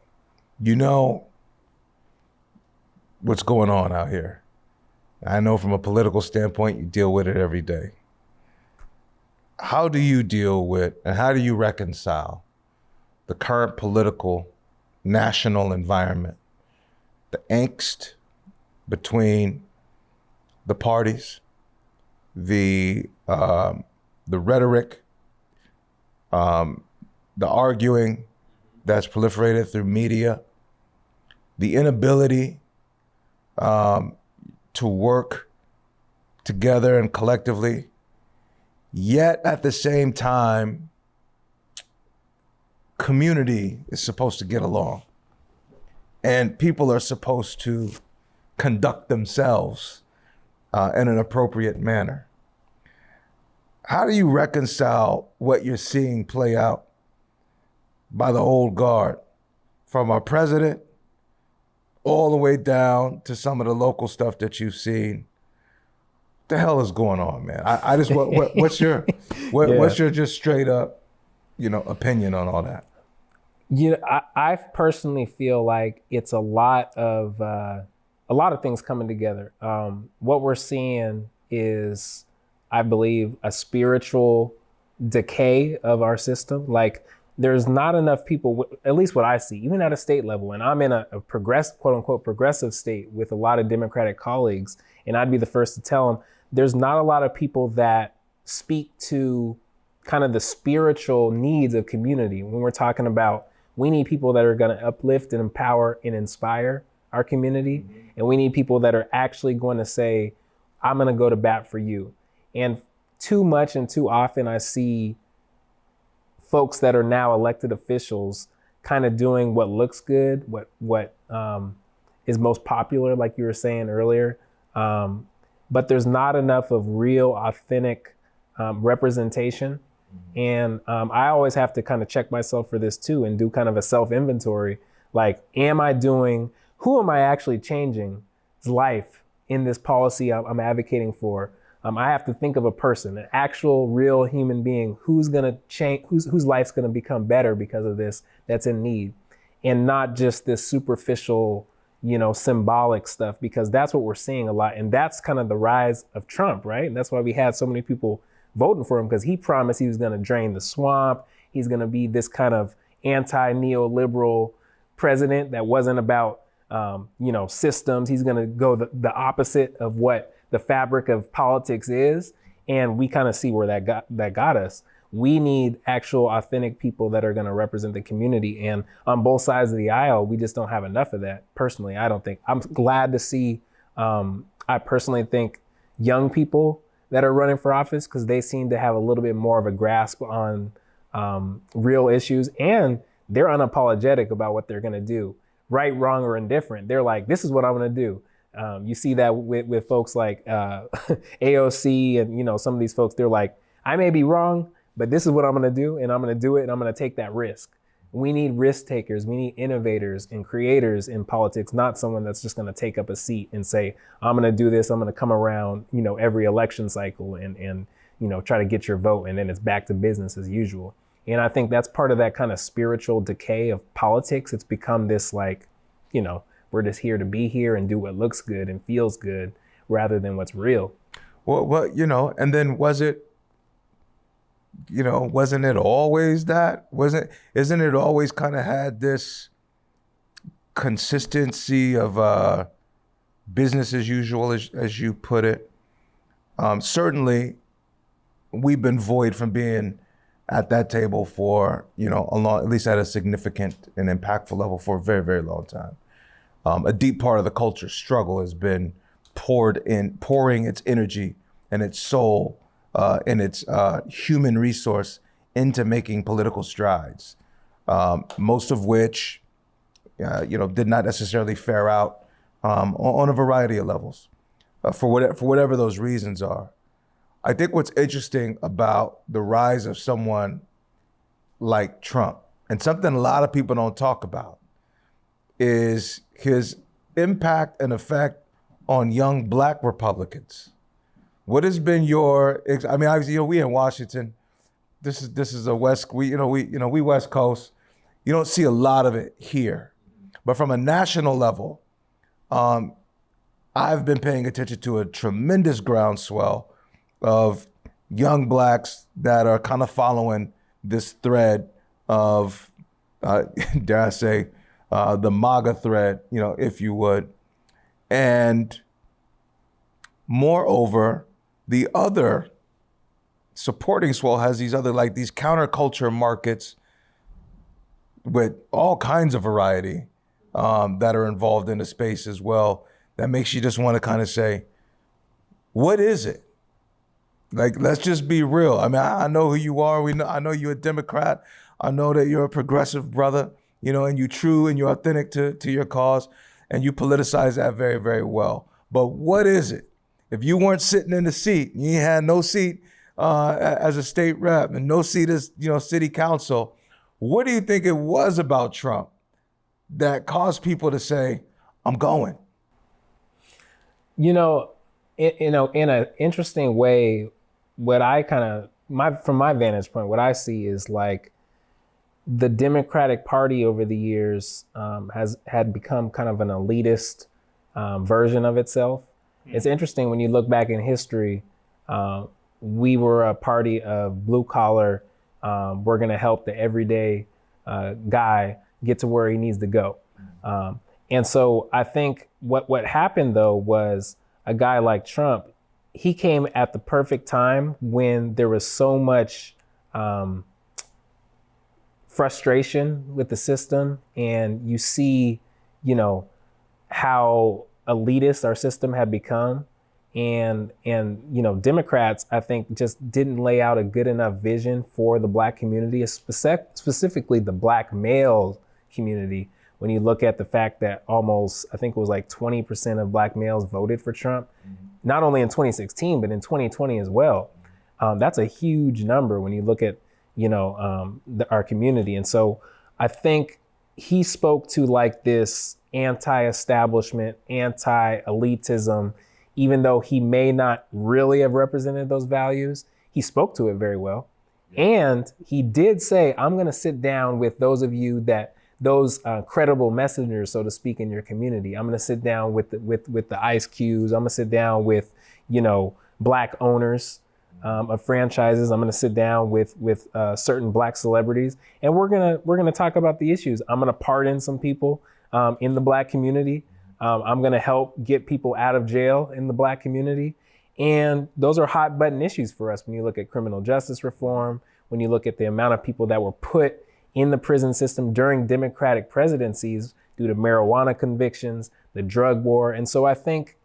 what's going on out here. I know from a political standpoint, you deal with it every day. How do you deal with, and how do you reconcile the current political national environment, the angst between the parties, the rhetoric, the arguing that's proliferated through media, the inability to work together and collectively, yet at the same time, community is supposed to get along, and people are supposed to conduct themselves in an appropriate manner. How do you reconcile what you're seeing play out by the old guard, from our president all the way down to some of the local stuff that you've seen? What the hell is going on, man? I just what's your just straight up, opinion on all that? I personally feel like it's a lot of a lot of things coming together. What we're seeing is, I believe, a spiritual decay of our system. Like, there's not enough people, at least what I see, even at a state level, and I'm in a quote unquote progressive state with a lot of Democratic colleagues, and I'd be the first to tell them, there's not a lot of people that speak to kind of the spiritual needs of community. When we're talking about, we need people that are going to uplift and empower and inspire our community. And we need people that are actually going to say, I'm going to go to bat for you. And too much and too often I see folks that are now elected officials kind of doing what looks good, what is most popular, like you were saying earlier. But there's not enough of real, authentic representation. And I always have to kind of check myself for this too and do kind of a self-inventory. Like, who am I actually changing life in this policy I'm advocating for? I have to think of a person, an actual real human being who's going to change, whose life's going to become better because of this, that's in need, and not just this superficial, symbolic stuff, because that's what we're seeing a lot. And that's kind of the rise of Trump, right? And that's why we had so many people voting for him, because he promised he was going to drain the swamp. He's going to be this kind of anti-neoliberal president that wasn't about, systems. He's going to go the opposite of what the fabric of politics is. And we kind of see where that got us. We need actual authentic people that are going to represent the community. And on both sides of the aisle, we just don't have enough of that. Personally, I don't think. I'm glad to see, I personally think, young people that are running for office, because they seem to have a little bit more of a grasp on real issues, and they're unapologetic about what they're going to do, right, wrong, or indifferent. They're like, this is what I'm going to do. You see that with folks like AOC and some of these folks. They're like, I may be wrong, but this is what I'm going to do, and I'm going to do it, and I'm going to take that risk. We need risk takers. We need innovators and creators in politics, not someone that's just going to take up a seat and say, I'm going to do this. I'm going to come around, every election cycle and try to get your vote. And then it's back to business as usual. And I think that's part of that kind of spiritual decay of politics. It's become this like, we're just here to be here and do what looks good and feels good rather than what's real. Well, and then wasn't it always that? Isn't it always kind of had this consistency of business as usual, as you put it? Certainly, we've been void from being at that table for, at least at a significant and impactful level for a very, very long time. A deep part of the culture struggle has been pouring its energy and its soul and its human resource into making political strides, most of which, did not necessarily fare out on a variety of levels, for whatever those reasons are. I think what's interesting about the rise of someone like Trump, and something a lot of people don't talk about, is his impact and effect on young Black Republicans. What has been obviously, we in Washington. This is a we West Coast. You don't see a lot of it here, but from a national level, I've been paying attention to a tremendous groundswell of young Blacks that are kind of following this thread of, dare I say, the MAGA thread, if you would. And moreover, the other supporting swell has these counterculture markets with all kinds of variety that are involved in the space as well. That makes you just want to kind of say, what is it? Like, let's just be real. I mean, I know who you are. I know you're a Democrat. I know that you're a progressive brother, and you're true and you're authentic to your cause, and you politicize that very, very well. But what is it? If you weren't sitting in the seat, you had no seat as a state rep and no seat as, city council, what do you think it was about Trump that caused people to say, I'm going? In an interesting way, what I from my vantage point, what I see is like the Democratic Party over the years had become kind of an elitist version of itself. It's interesting when you look back in history, we were a party of blue collar. We're going to help the everyday guy get to where he needs to go. And so I think what happened, though, was a guy like Trump, he came at the perfect time when there was so much frustration with the system. And you see, how elitist our system had become. And Democrats, I think, just didn't lay out a good enough vision for the Black community, specifically the Black male community. When you look at the fact that almost, I think it was like 20% of Black males voted for Trump, not only in 2016, but in 2020 as well. That's a huge number when you look at, our community. And so I think he spoke to like this anti-establishment, anti-elitism, even though he may not really have represented those values, he spoke to it very well. And he did say, I'm going to sit down with those of you those credible messengers, so to speak, in your community. I'm going to sit down with the Ice Cubes. I'm going to sit down with, Black owners of franchises. I'm going to sit down with certain Black celebrities, and we're going to talk about the issues. I'm going to pardon some people in the Black community. I'm going to help get people out of jail in the Black community. And those are hot button issues for us when you look at criminal justice reform, when you look at the amount of people that were put in the prison system during Democratic presidencies due to marijuana convictions, the drug war. And so I think,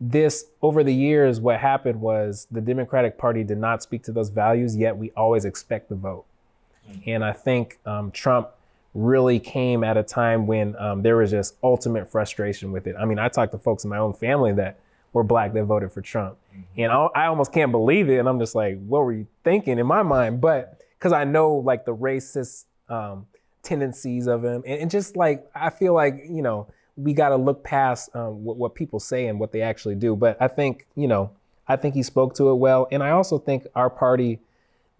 this over the years, what happened was the Democratic Party did not speak to those values, yet we always expect the vote. And I think Trump really came at a time when there was just ultimate frustration with it. I mean, I talked to folks in my own family that were Black that voted for Trump. And I almost can't believe it. And I'm just like, what were you thinking in my mind? But because I know like the racist tendencies of him. And just like, I feel like, we got to look past what people say and what they actually do. But I think, he spoke to it well. And I also think our party,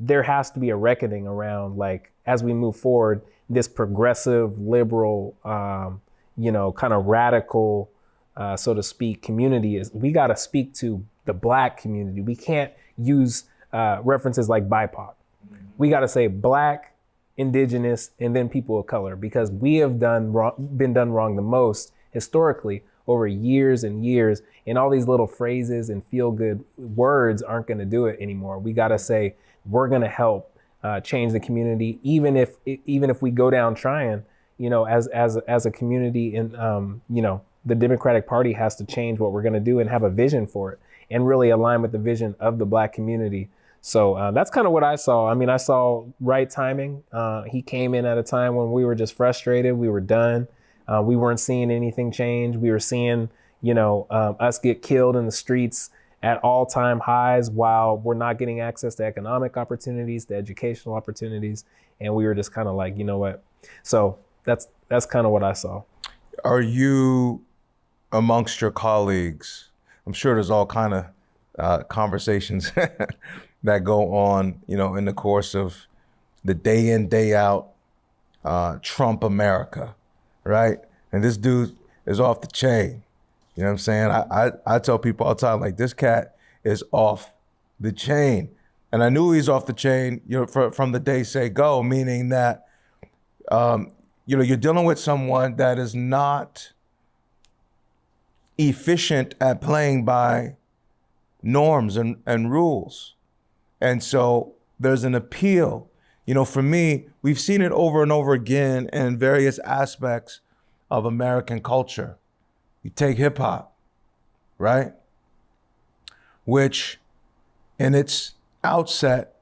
there has to be a reckoning around, like, as we move forward, this progressive, liberal, kind of radical, so to speak, community is, we got to speak to the Black community. We can't use references like BIPOC. We got to say Black, Indigenous, and then people of color, because we have been done wrong the most historically over years and years. And all these little phrases and feel good words aren't going to do it anymore. We got to say, we're going to help change the community, even if we go down trying, as a community. And the Democratic Party has to change what we're going to do and have a vision for it and really align with the vision of the Black community. So that's kind of what I saw. I mean, I saw right timing. He came in at a time when we were just frustrated. We were done. We weren't seeing anything change. We were seeing, us get killed in the streets at all-time highs while we're not getting access to economic opportunities, to educational opportunities. And we were just kind of like, you know what? So that's kind of what I saw. Are you amongst your colleagues? I'm sure there's all kind of conversations that go on, in the course of the day in, day out, Trump America, right? And this dude is off the chain. You know what I'm saying? I tell people all the time, like, this cat is off the chain. And I knew he's off the chain, from the day say go, meaning that, you're dealing with someone that is not efficient at playing by norms and rules. And so there's an appeal. For me, we've seen it over and over again in various aspects of American culture. You take hip hop, right? Which in its outset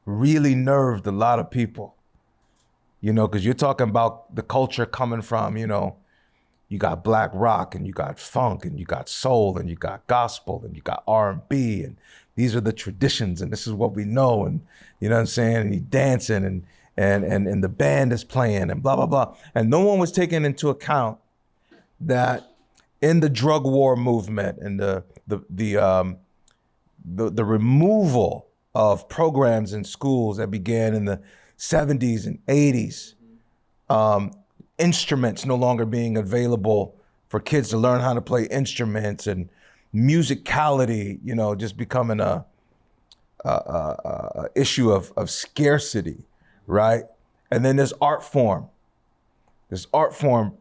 really nerved a lot of people, because you're talking about the culture coming from, you got black rock and you got funk and you got soul and you got gospel and you got R&B, and these are the traditions and this is what we know, and you know what I'm saying, and you dancing and the band is playing and blah blah blah. And no one was taking into account that in the drug war movement and the removal of programs in schools that began in the 70s and 80s, instruments no longer being available for kids to learn how to play instruments and musicality, you know, just becoming a issue of scarcity, right? And then this art form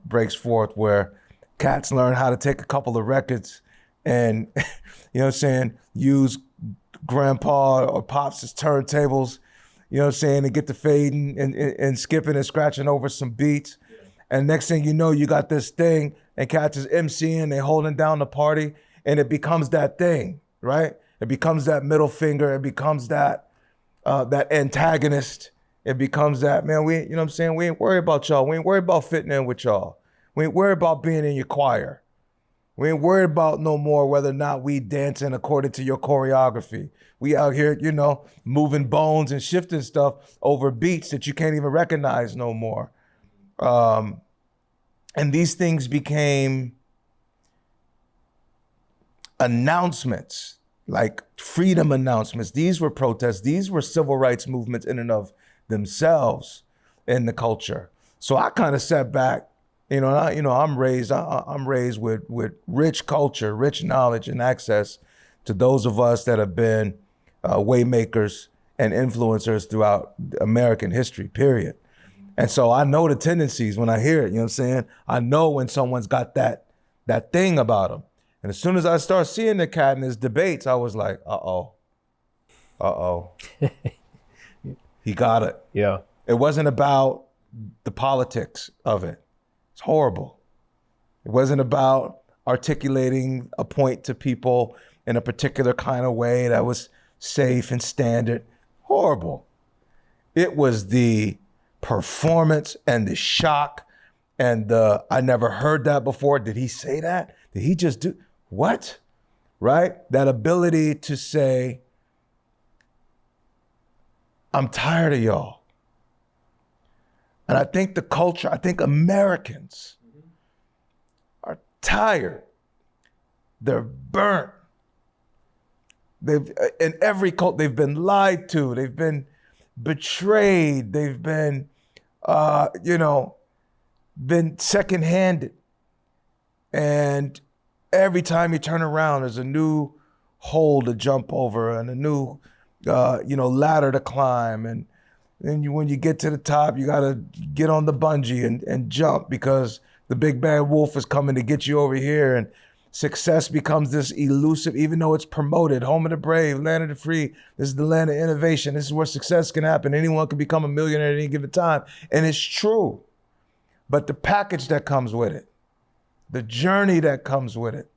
breaks forth where cats learn how to take a couple of records and, you know what I'm saying, use grandpa or pops' turntables, you know what I'm saying, and get to fading and skipping and scratching over some beats. And next thing you know, you got this thing and cats is MCing, they holding down the party, and it becomes that thing, right? It becomes that middle finger, it becomes that antagonist. It becomes that, man, you know what I'm saying? We ain't worried about y'all. We ain't worried about fitting in with y'all. We ain't worried about being in your choir. We ain't worried about no more whether or not we dancing according to your choreography. We out here, you know, moving bones and shifting stuff over beats that you can't even recognize no more. And these things became announcements, like freedom announcements. These were protests. These were civil rights movements in and of themselves in the culture. So I kind of sat back, I'm raised with rich culture, rich knowledge and access to those of us that have been waymakers and influencers throughout American history, period. And so I know the tendencies when I hear it, you know what I'm saying? I know when someone's got that thing about them. And as soon as I start seeing the cat in his debates, I was like, uh-oh. He got it. Yeah. It wasn't about the politics of it. It's horrible. It wasn't about articulating a point to people in a particular kind of way that was safe and standard. Horrible. It was the performance and the shock and I never heard that before. Did he say that? Did he just do what? Right? That ability to say, I'm tired of y'all. And I think the culture, I think Americans are tired. They're burnt. In every cult, they've been lied to. They've been betrayed. They've been, been second-handed. And every time you turn around, there's a new hole to jump over and a new, ladder to climb. And then when you get to the top, you got to get on the bungee and jump because the big bad wolf is coming to get you over here. And success becomes this elusive, even though it's promoted, home of the brave, land of the free. This is the land of innovation. This is where success can happen. Anyone can become a millionaire at any given time. And it's true. But the package that comes with it, the journey that comes with it,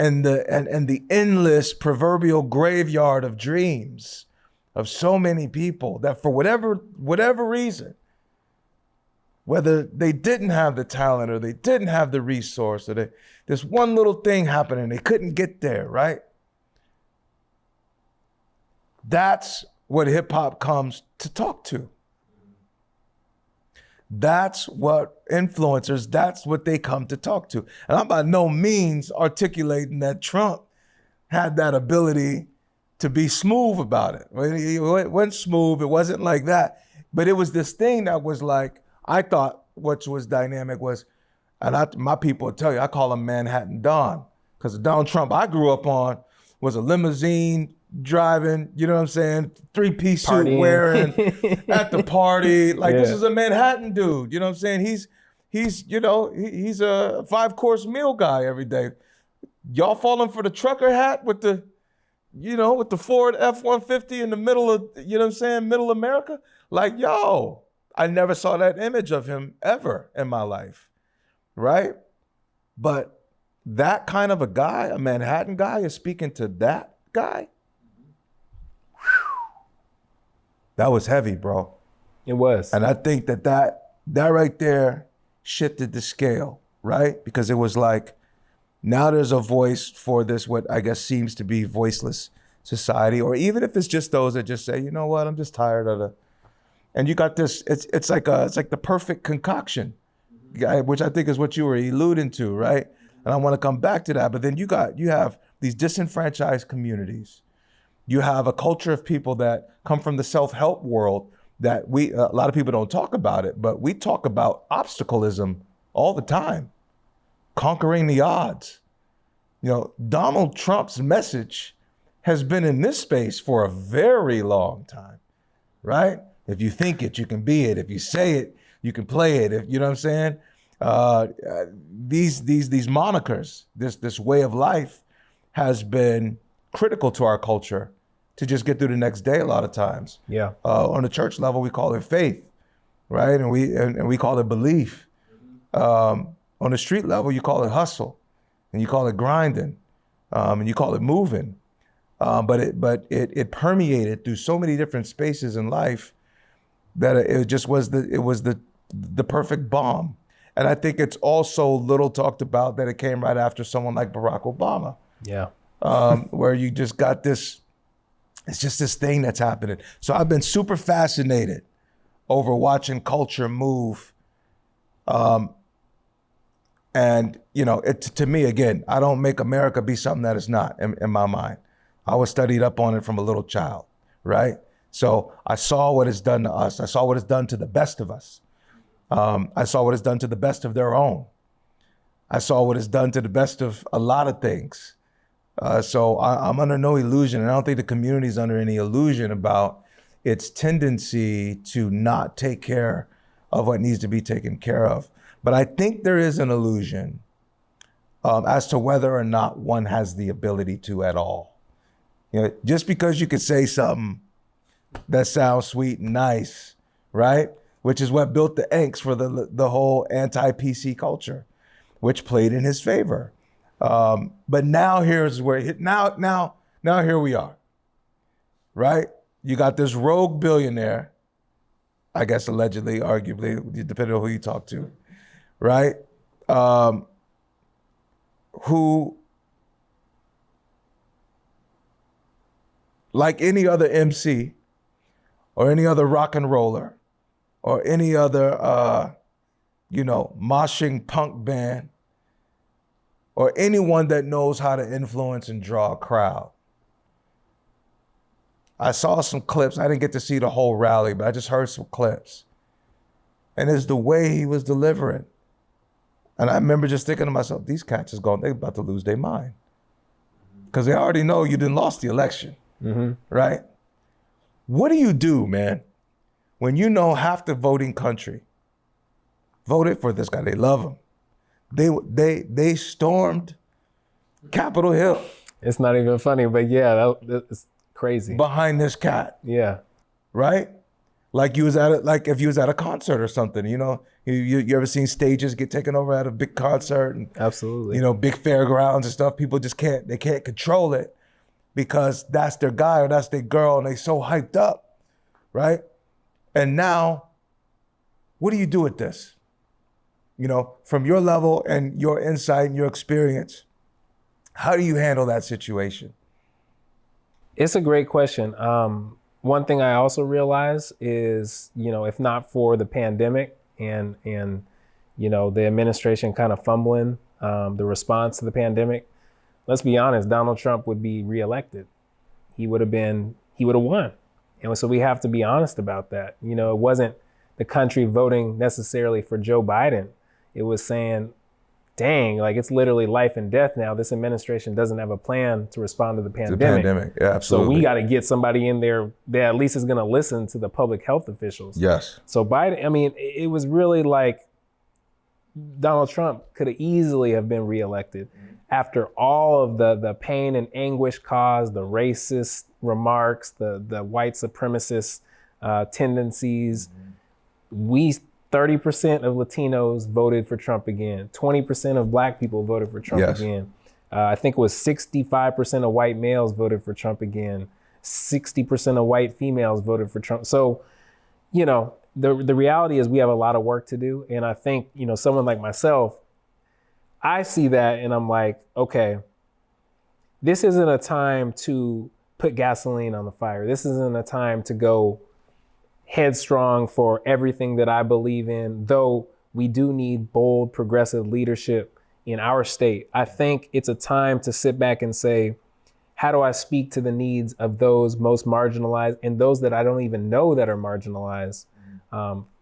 and the endless proverbial graveyard of dreams of so many people that for whatever reason, whether they didn't have the talent or they didn't have the resource or this one little thing happened and they couldn't get there, right? That's what hip hop comes to talk to. That's what influencers, that's what they come to talk to. And I'm by no means articulating that Trump had that ability to be smooth about it. It wasn't smooth, it wasn't like that. But it was this thing that was like, I thought what was dynamic was, and my people will tell you, I call him Manhattan Don, because the Donald Trump I grew up on was a limousine driving, you know what I'm saying, 3-piece suit wearing at the party. Like, This is a Manhattan dude, you know what I'm saying? He's he's a 5-course meal guy every day. Y'all falling for the trucker hat with the Ford F-150 in the middle of, you know what I'm saying, middle America? Like, yo, I never saw that image of him ever in my life, right? But that kind of a guy, a Manhattan guy, is speaking to that guy. That was heavy, bro. It was. And I think that right there shifted the scale, right? Because it was like, now there's a voice for this, what I guess seems to be voiceless society, or even if it's just those that just say, you know what, I'm just tired of and you got this, it's like the perfect concoction, which I think is what you were alluding to, right? And I want to come back to that, but then you have these disenfranchised communities. You have a culture of people that come from the self-help world that a lot of people don't talk about it, but we talk about obstacleism all the time. conquering the odds. You know, Donald Trump's message has been in this space for a very long time, right? If you think it, you can be it. If you say it, you can play it. If you know what I'm saying? These monikers, this way of life has been critical to our culture to just get through the next day a lot of times. Yeah. On the church level, we call it faith, right? And we call it belief. On the street level, you call it hustle, and you call it grinding, and you call it moving. But it permeated through so many different spaces in life that it just was the perfect bomb. And I think it's also little talked about that it came right after someone like Barack Obama. Yeah. Where you just got this, it's just this thing that's happening. So I've been super fascinated over watching culture move. And, you know, to me, again, I don't make America be something that it's not in my mind. I was studied up on it from a little child, right? So I saw what it's done to us. I saw what it's done to the best of us. I saw what it's done to the best of their own. I saw what it's done to the best of a lot of things. So I'm under no illusion, and I don't think the community's under any illusion about its tendency to not take care of what needs to be taken care of. But I think there is an illusion as to whether or not one has the ability to at all. You know, just because you could say something that sounds sweet and nice, right? Which is what built the angst for the whole anti-PC culture, which played in his favor. But now here's where now here we are, right? You got this rogue billionaire, I guess allegedly, arguably, depending on who you talk to, right? Who, like any other MC or any other rock and roller or any other, moshing punk band or anyone that knows how to influence and draw a crowd. I saw some clips. I didn't get to see the whole rally, but I just heard some clips. And it's the way he was delivering. And I remember just thinking to myself, these cats is going, they're about to lose their mind. Because they already know you didn't lost the election, right? What do you do, man, when you know half the voting country voted for this guy? They love him. They stormed Capitol Hill. It's not even funny, but yeah, that's crazy. Behind this cat. Yeah. Right? Like you was if you was at a concert or something, you know, you ever seen stages get taken over at a big concert and Absolutely. You know, big fairgrounds and stuff. People just can't control it because that's their guy or that's their girl and they so hyped up, right? And now, what do you do with this? You know, from your level and your insight and your experience, how do you handle that situation? It's a great question. One thing I also realize is, you know, if not for the pandemic and you know, the administration kind of fumbling the response to the pandemic, let's be honest, Donald Trump would be reelected. He would have won. And so we have to be honest about that. You know, it wasn't the country voting necessarily for Joe Biden. It was saying, dang, like it's literally life and death now. This administration doesn't have a plan to respond to the pandemic. Yeah, absolutely. So we got to get somebody in there that at least is going to listen to the public health officials. Yes. So Biden, I mean, it was really like Donald Trump could have easily have been reelected after all of the pain and anguish caused, the racist remarks, the white supremacist tendencies. 30% of Latinos voted for Trump again. 20% of Black people voted for Trump again. I think it was 65% of white males voted for Trump again. 60% of white females voted for Trump. So, you know, the reality is we have a lot of work to do. And I think, you know, someone like myself, I see that and I'm like, okay, this isn't a time to put gasoline on the fire. This isn't a time to go headstrong for everything that I believe in, though we do need bold, progressive leadership in our state. I think it's a time to sit back and say, how do I speak to the needs of those most marginalized and those that I don't even know that are marginalized?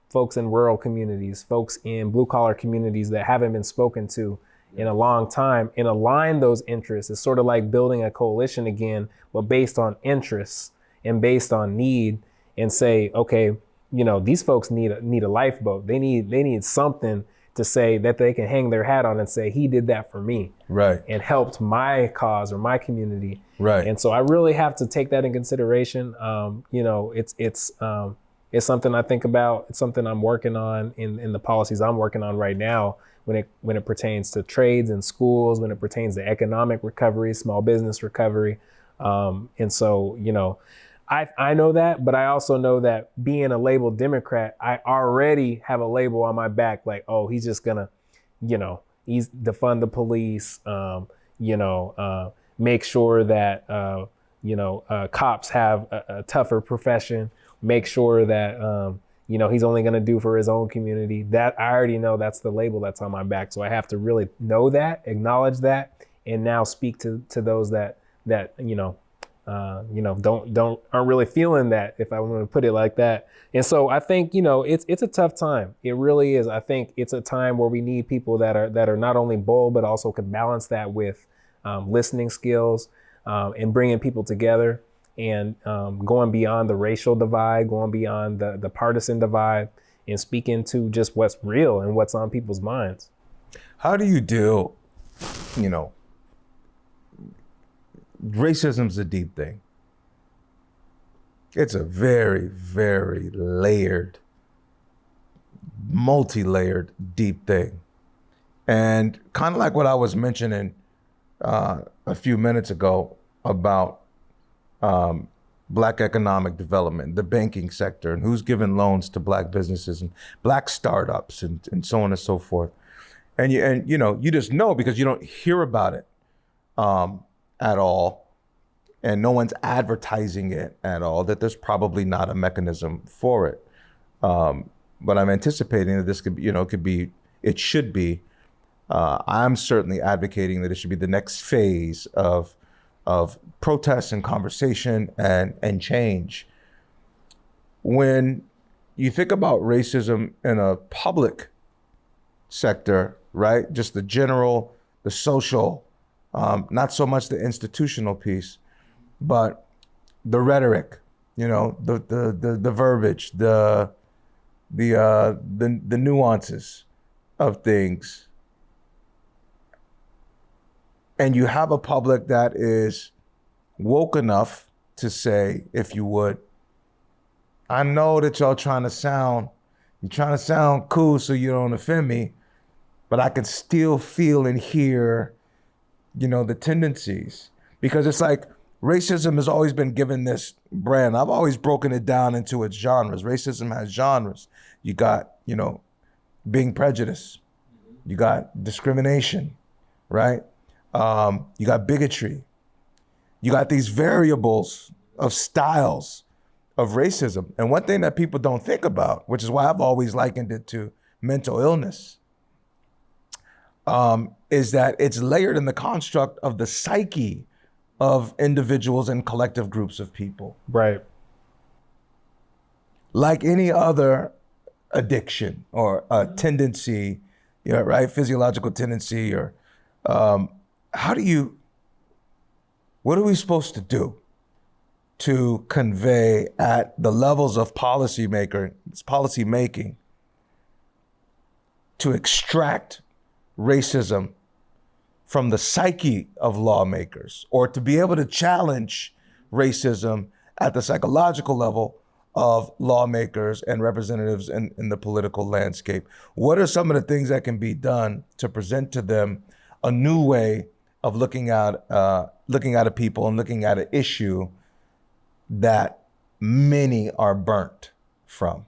Folks in rural communities, folks in blue collar communities that haven't been spoken to in a long time and align those interests. It's sort of like building a coalition again, but based on interests and based on need, and say, okay, these folks need a lifeboat. They need something to say that they can hang their hat on and say, he did that for me. Right. And helped my cause or my community. Right. And so I really have to take that in consideration. It's something I think about. It's something I'm working on in the policies I'm working on right now when it pertains to trades and schools, when it pertains to economic recovery, small business recovery. And so, I know that, but I also know that being a labeled Democrat, I already have a label on my back, like, oh, he's just gonna, he's defund the police, make sure that, cops have a tougher profession, make sure that, he's only gonna do for his own community. That I already know that's the label that's on my back. So I have to really know that, acknowledge that, and now speak to those that aren't really feeling that, if I want to put it like that. And so I think, it's a tough time. It really is. I think it's a time where we need people that are not only bold, but also can balance that with listening skills and bringing people together and going beyond the racial divide, going beyond the partisan divide, and speaking to just what's real and what's on people's minds. How do you deal, racism's a deep thing. It's a very, very layered, multi-layered, deep thing. And kind of like what I was mentioning a few minutes ago about Black economic development, the banking sector, and who's giving loans to Black businesses and Black startups and so on and so forth. And you just know, because you don't hear about it at all, and no one's advertising it at all, that there's probably not a mechanism for it. But I'm anticipating that this it should be. I'm certainly advocating that it should be the next phase of protest and conversation and change. When you think about racism in a public sector, right? Just the general, the social, not so much the institutional piece, but the rhetoric, the verbiage, the nuances of things. And you have a public that is woke enough to say, if you would, I know that you're trying to sound cool so you don't offend me, but I can still feel and hear, the tendencies. Because it's like racism has always been given this brand. I've always broken it down into its genres. Racism has genres. You got, being prejudiced. You got discrimination, right? You got bigotry. You got these variables of styles of racism. And one thing that people don't think about, which is why I've always likened it to mental illness, is that it's layered in the construct of the psyche of individuals and collective groups of people. Right. Like any other addiction or a tendency, right? Physiological tendency, or what are we supposed to do to convey at the levels of policy making to extract racism from the psyche of lawmakers, or to be able to challenge racism at the psychological level of lawmakers and representatives in the political landscape? What are some of the things that can be done to present to them a new way of looking at a people and looking at an issue that many are burnt from?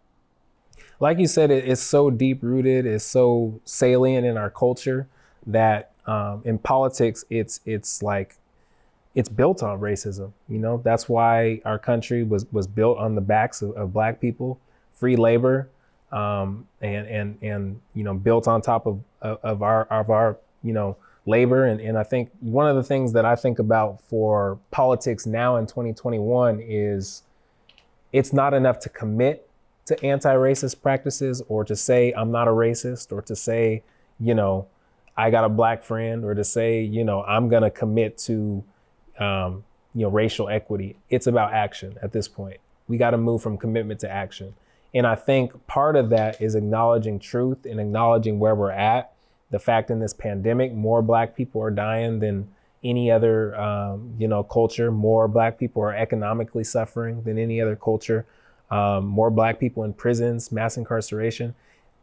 Like you said, it's so deep rooted, it's so salient in our culture that in politics, it's built on racism. That's why our country was built on the backs of Black people, free labor, and built on top of our labor. And I think one of the things that I think about for politics now in 2021 is it's not enough to commit to anti-racist practices, or to say I'm not a racist, or to say, I got a black friend, or to say, I'm going to commit to, racial equity. It's about action at this point. We got to move from commitment to action. And I think part of that is acknowledging truth and acknowledging where we're at. The fact in this pandemic, more black people are dying than any other, culture. More black people are economically suffering than any other culture. More black people in prisons, mass incarceration.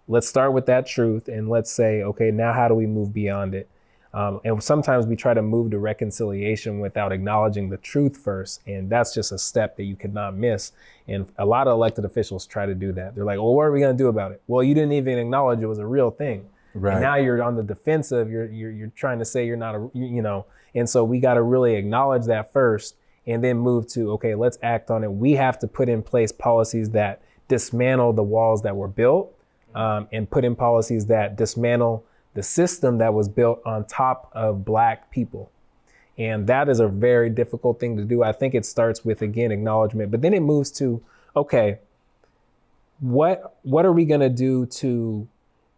Let's start with that truth and let's say, okay, now how do we move beyond it? And sometimes we try to move to reconciliation without acknowledging the truth first. And that's just a step that you could not miss. And a lot of elected officials try to do that. They're like, well, what are we going to do about it? Well, you didn't even acknowledge it was a real thing. Right. And now you're on the defensive. You're trying to say you're not and so we got to really acknowledge that first and then move to, okay, let's act on it. We have to put in place policies that dismantle the walls that were built, and put in policies that dismantle the system that was built on top of black people. And that is a very difficult thing to do. I think it starts with, again, acknowledgement, but then it moves to, okay, what are we going to do to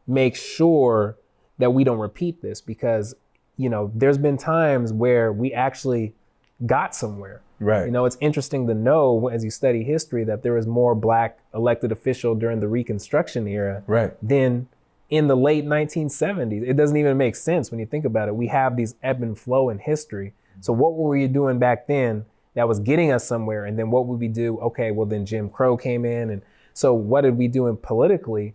make sure that we don't repeat this? Because, there's been times where we actually got somewhere. Right. It's interesting to know as you study history that there was more black elected official during the Reconstruction era than in the late 1970s. It doesn't even make sense when you think about it. We have these ebb and flow in history. So what were we doing back then that was getting us somewhere? And then what would we do? Okay, well then Jim Crow came in. And so what did we do politically?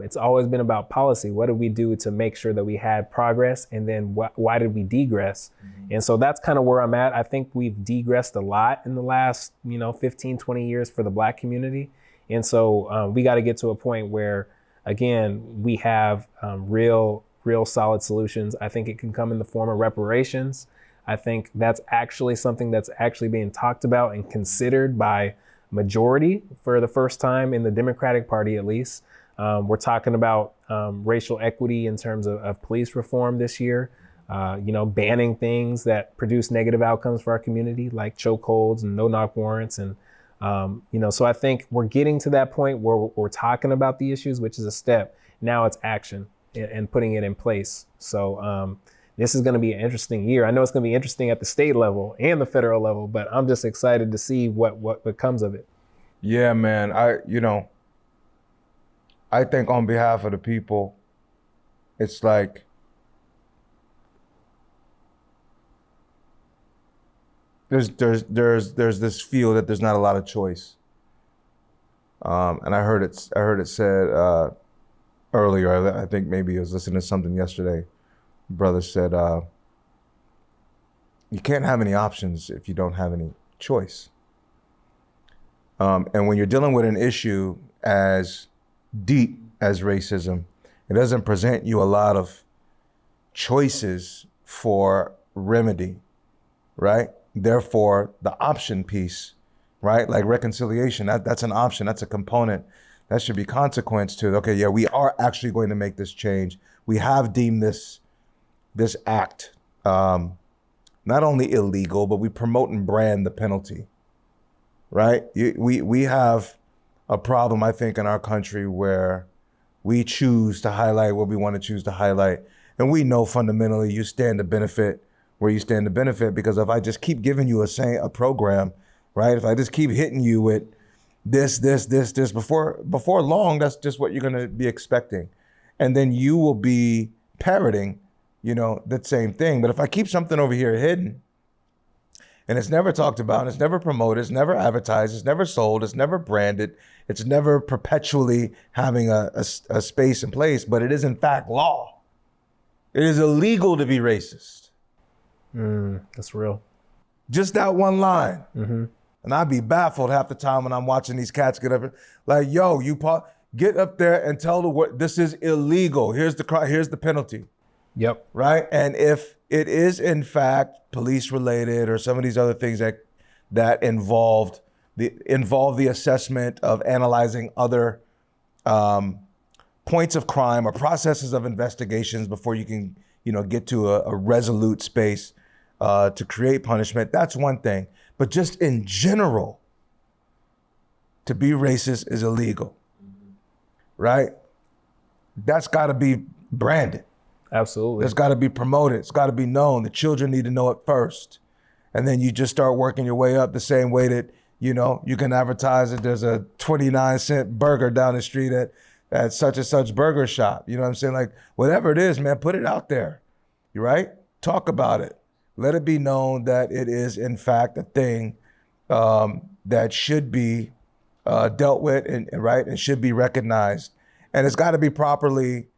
It's always been about policy. What did we do to make sure that we had progress? And then why did we degress? Mm-hmm. And so that's kind of where I'm at. I think we've degressed a lot in the last, 15, 20 years for the black community. And so we got to get to a point where, again, we have real solid solutions. I think it can come in the form of reparations. I think that's actually something that's actually being talked about and considered by majority for the first time in the Democratic Party, at least. We're talking about racial equity in terms of police reform this year, banning things that produce negative outcomes for our community, like chokeholds and no-knock warrants. And, so I think we're getting to that point where we're talking about the issues, which is a step. Now it's action and putting it in place. So this is going to be an interesting year. I know it's going to be interesting at the state level and the federal level, but I'm just excited to see what comes of it. Yeah, man. I think on behalf of the people, it's like there's this feel that there's not a lot of choice. And I heard it said earlier. I think maybe I was listening to something yesterday. Brother said, you can't have any options if you don't have any choice. And when you're dealing with an issue as deep as racism, it doesn't present you a lot of choices for remedy, right? Therefore, the option piece, right? Like reconciliation, that's an option, that's a component. That should be consequence to, okay, yeah, we are actually going to make this change. We have deemed this act not only illegal, but we promote and brand the penalty, right? We have a problem, I think, in our country where we choose to highlight what we want to choose to highlight. And we know fundamentally you stand to benefit where you stand to benefit, because if I just keep giving you a program, right? If I just keep hitting you with this, before long, that's just what you're going to be expecting. And then you will be parroting, that same thing. But if I keep something over here hidden, and it's never talked about, it's never promoted, it's never advertised, it's never sold, it's never branded, it's never perpetually having a space and place, but it is in fact law. It is illegal to be racist. That's real. Just that one line. Mm-hmm. And I'd be baffled half the time when I'm watching these cats get up, like, yo, get up there and tell the world this is illegal. Here's the penalty. Yep. Right. And if it is in fact police related or some of these other things that involve the assessment of analyzing other points of crime or processes of investigations before you can, get to a resolute space to create punishment, that's one thing. But just in general, to be racist is illegal, right? That's got to be branded. Absolutely. It's got to be promoted. It's got to be known. The children need to know it first. And then you just start working your way up the same way that, you know, you can advertise that there's a 29-cent burger down the street at such and such burger shop. You know what I'm saying? Like, whatever it is, man, put it out there. You right? Talk about it. Let it be known that it is, in fact, a thing that should be dealt with and should be recognized. And it's got to be properly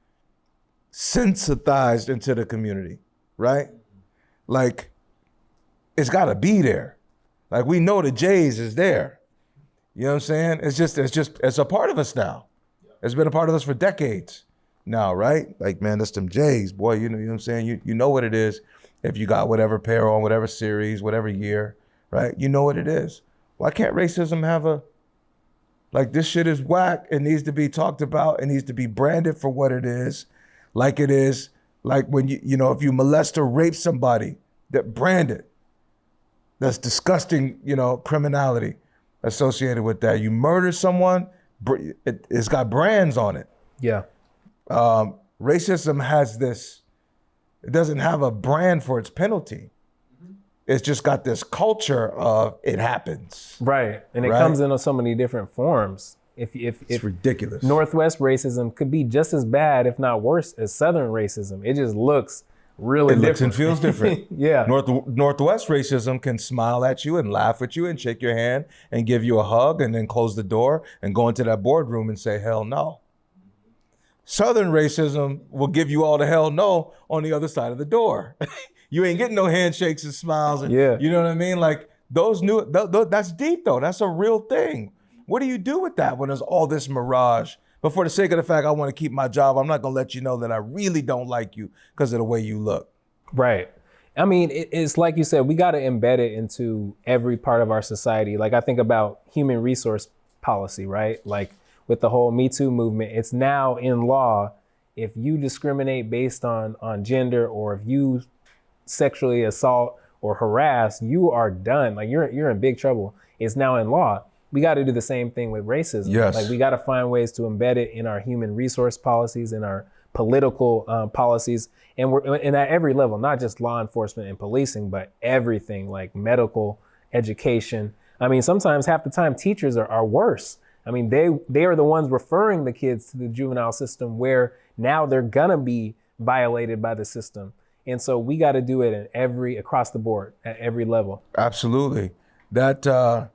sensitized into the community, right? Like, it's got to be there. Like, we know the Jays is there. You know what I'm saying? It's a part of us now. It's been a part of us for decades now, right? Like, man, that's them Jays, boy. You know what I'm saying? You know what it is if you got whatever pair on, whatever series, whatever year, right? You know what it is. Why can't racism have like, this shit is whack. It needs to be talked about. It needs to be branded for what it is. Like it is, like when you know, if you molest or rape somebody, that brand it. That's disgusting, you know, criminality associated with that. You murder someone, it's got brands on it. Yeah. Racism has this, it doesn't have a brand for its penalty. It's just got this culture of it happens. Right. And it comes in so many different forms. It's ridiculous. Northwest racism could be just as bad, if not worse, as Southern racism. It just looks really different. It looks and feels different. Yeah. Northwest racism can smile at you and laugh at you and shake your hand and give you a hug and then close the door and go into that boardroom and say, hell no. Southern racism will give you all the hell no on the other side of the door. You ain't getting no handshakes and smiles. And, yeah. You know what I mean? Like, that's deep though. That's a real thing. What do you do with that when there's all this mirage? But for the sake of the fact I want to keep my job, I'm not going to let you know that I really don't like you because of the way you look. Right. I mean, it's like you said, we got to embed it into every part of our society. Like, I think about human resource policy, right? Like with the whole Me Too movement, it's now in law. If you discriminate based on gender, or if you sexually assault or harass, you are done. Like, you're in big trouble. It's now in law. We got to do the same thing with racism. Yes. Like, we got to find ways to embed it in our human resource policies, in our political policies, and at every level, not just law enforcement and policing, but everything, like medical, education. I mean, sometimes half the time teachers are worse. I mean, they are the ones referring the kids to the juvenile system, where now they're gonna be violated by the system. And so we got to do it across the board, at every level. Absolutely. That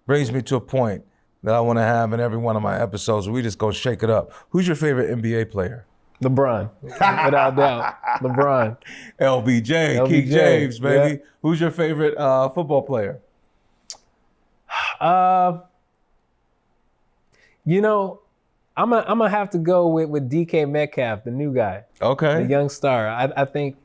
brings me to a point that I want to have in every one of my episodes where we just go shake it up. Who's your favorite NBA player? LeBron, without doubt. LeBron. LBJ, King James, baby. Yeah. Who's your favorite football player? You know, I'm gonna have to go with DK Metcalf, the new guy. Okay. The young star. I think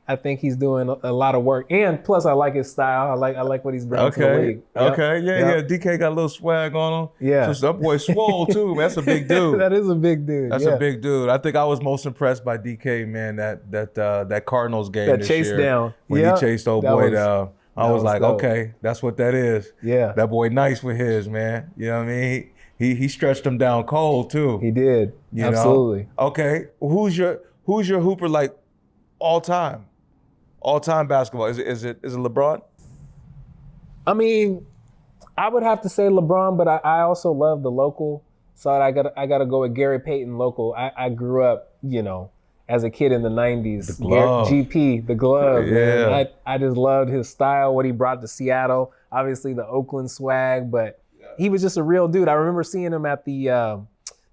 he's doing a lot of work, and plus I like his style. I like what he's bringing to the league. Yep. Okay. Yeah. DK got a little swag on him. Yeah. So that boy swole too. That's a big dude. That is a big dude. That's a big dude. I think I was most impressed by DK, man. That Cardinals game That this chase year down when he chased old boy down. I was like, dope. okay, that's what that is. Yeah. That boy nice with his, man. You know what I mean? He stretched him down cold too. He did. You Absolutely. know? Okay. Who's your hooper, like, all time basketball? Is it LeBron? I mean, I would have to say LeBron, but I also love the local side. I gotta go with Gary Payton, local. I grew up, you know, as a kid in the 90s. The glove. GP, the glove. Yeah. Man. I just loved his style, what he brought to Seattle. Obviously the Oakland swag, but he was just a real dude. I remember seeing him at the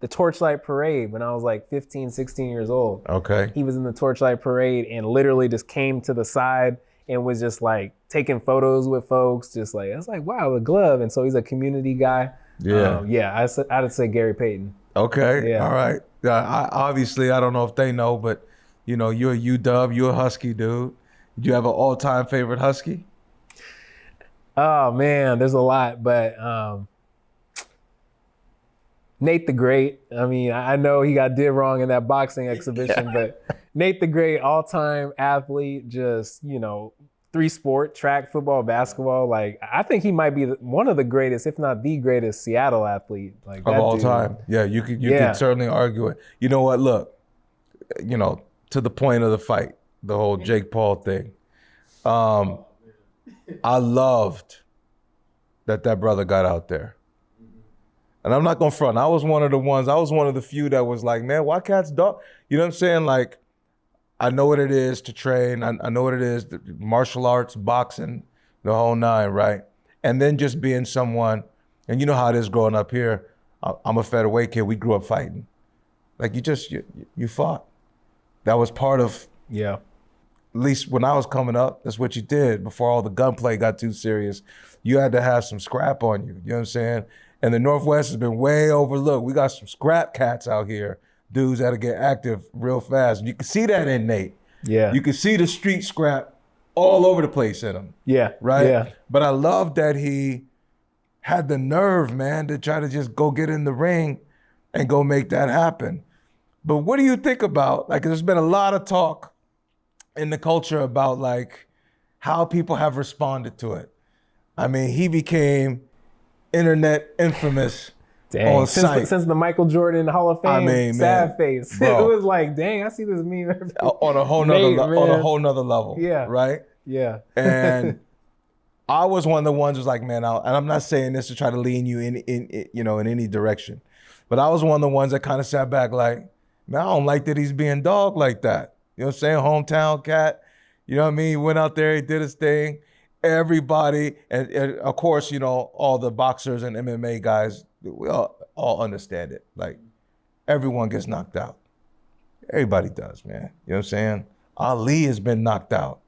Torchlight Parade when I was like 15, 16 years old. Okay. He was in the Torchlight Parade and literally just came to the side and was just like taking photos with folks. Just like, I was like, wow, the glove. And so he's a community guy. Yeah. I'd say Gary Payton. Okay. Yeah. All right. Obviously, I don't know if they know, but you know, you're a UW, you're a Husky dude. Do you have an all-time favorite Husky? Oh man, there's a lot, but Nate the Great. I mean, I know he got did wrong in that boxing exhibition, but Nate the Great, all-time athlete, just, you know, 3-sport, track, football, basketball. Like, I think he might be one of the greatest, if not the greatest, Seattle athlete. Like, of all time. Yeah, you could certainly argue it. You know what? Look, you know, to the point of the fight, the whole Jake Paul thing. I loved that brother got out there. And I'm not gonna front. I was one of the few that was like, man, why cats dog? You know what I'm saying? Like, I know what it is to train. I know what it is, martial arts, boxing, the whole nine, right? And then just being someone, and you know how it is growing up here. I'm a featherweight kid. We grew up fighting. Like you fought. That was part of, Yeah. at least when I was coming up, that's what you did before all the gunplay got too serious. You had to have some scrap on you. You know what I'm saying? And the Northwest has been way overlooked. We got some scrap cats out here, dudes that'll get active real fast. You can see that in Nate. Yeah. You can see the street scrap all over the place in him. Yeah. Right? Yeah. But I love that he had the nerve, man, to try to just go get in the ring and go make that happen. But what do you think about, like, there's been a lot of talk in the culture about like how people have responded to it. I mean, he became internet infamous on site. Since the Michael Jordan Hall of Fame, I mean, sad man, face. bro. It was like, dang, I see this meme. on a whole nother level. Yeah. Right? Yeah. And I was one of the ones who was like, man, and I'm not saying this to try to lean you in any direction, but I was one of the ones that kind of sat back like, man, I don't like that he's being dogged like that. You know what I'm saying? Hometown cat. You know what I mean? He went out there, he did his thing. Everybody, and of course, you know, all the boxers and MMA guys, we all understand it. Like, everyone gets knocked out. Everybody does, man. You know what I'm saying? Ali has been knocked out.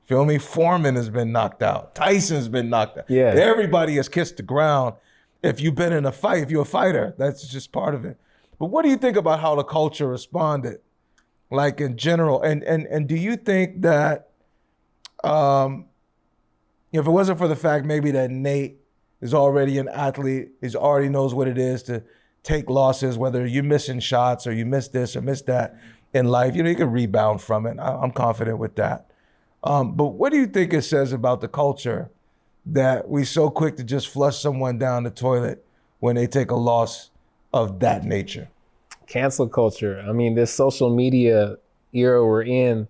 Feel me? Foreman has been knocked out. Tyson's been knocked out. Yeah. Everybody has kissed the ground. If you've been in a fight, if you're a fighter, that's just part of it. But what do you think about how the culture responded, like in general? And do you think that if it wasn't for the fact maybe that Nate is already an athlete, he already knows what it is to take losses, whether you're missing shots or you miss this or miss that in life, you know, you can rebound from it. I'm confident with that. But what do you think it says about the culture that we so quick to just flush someone down the toilet when they take a loss of that nature? Cancel culture. I mean, this social media era we're in,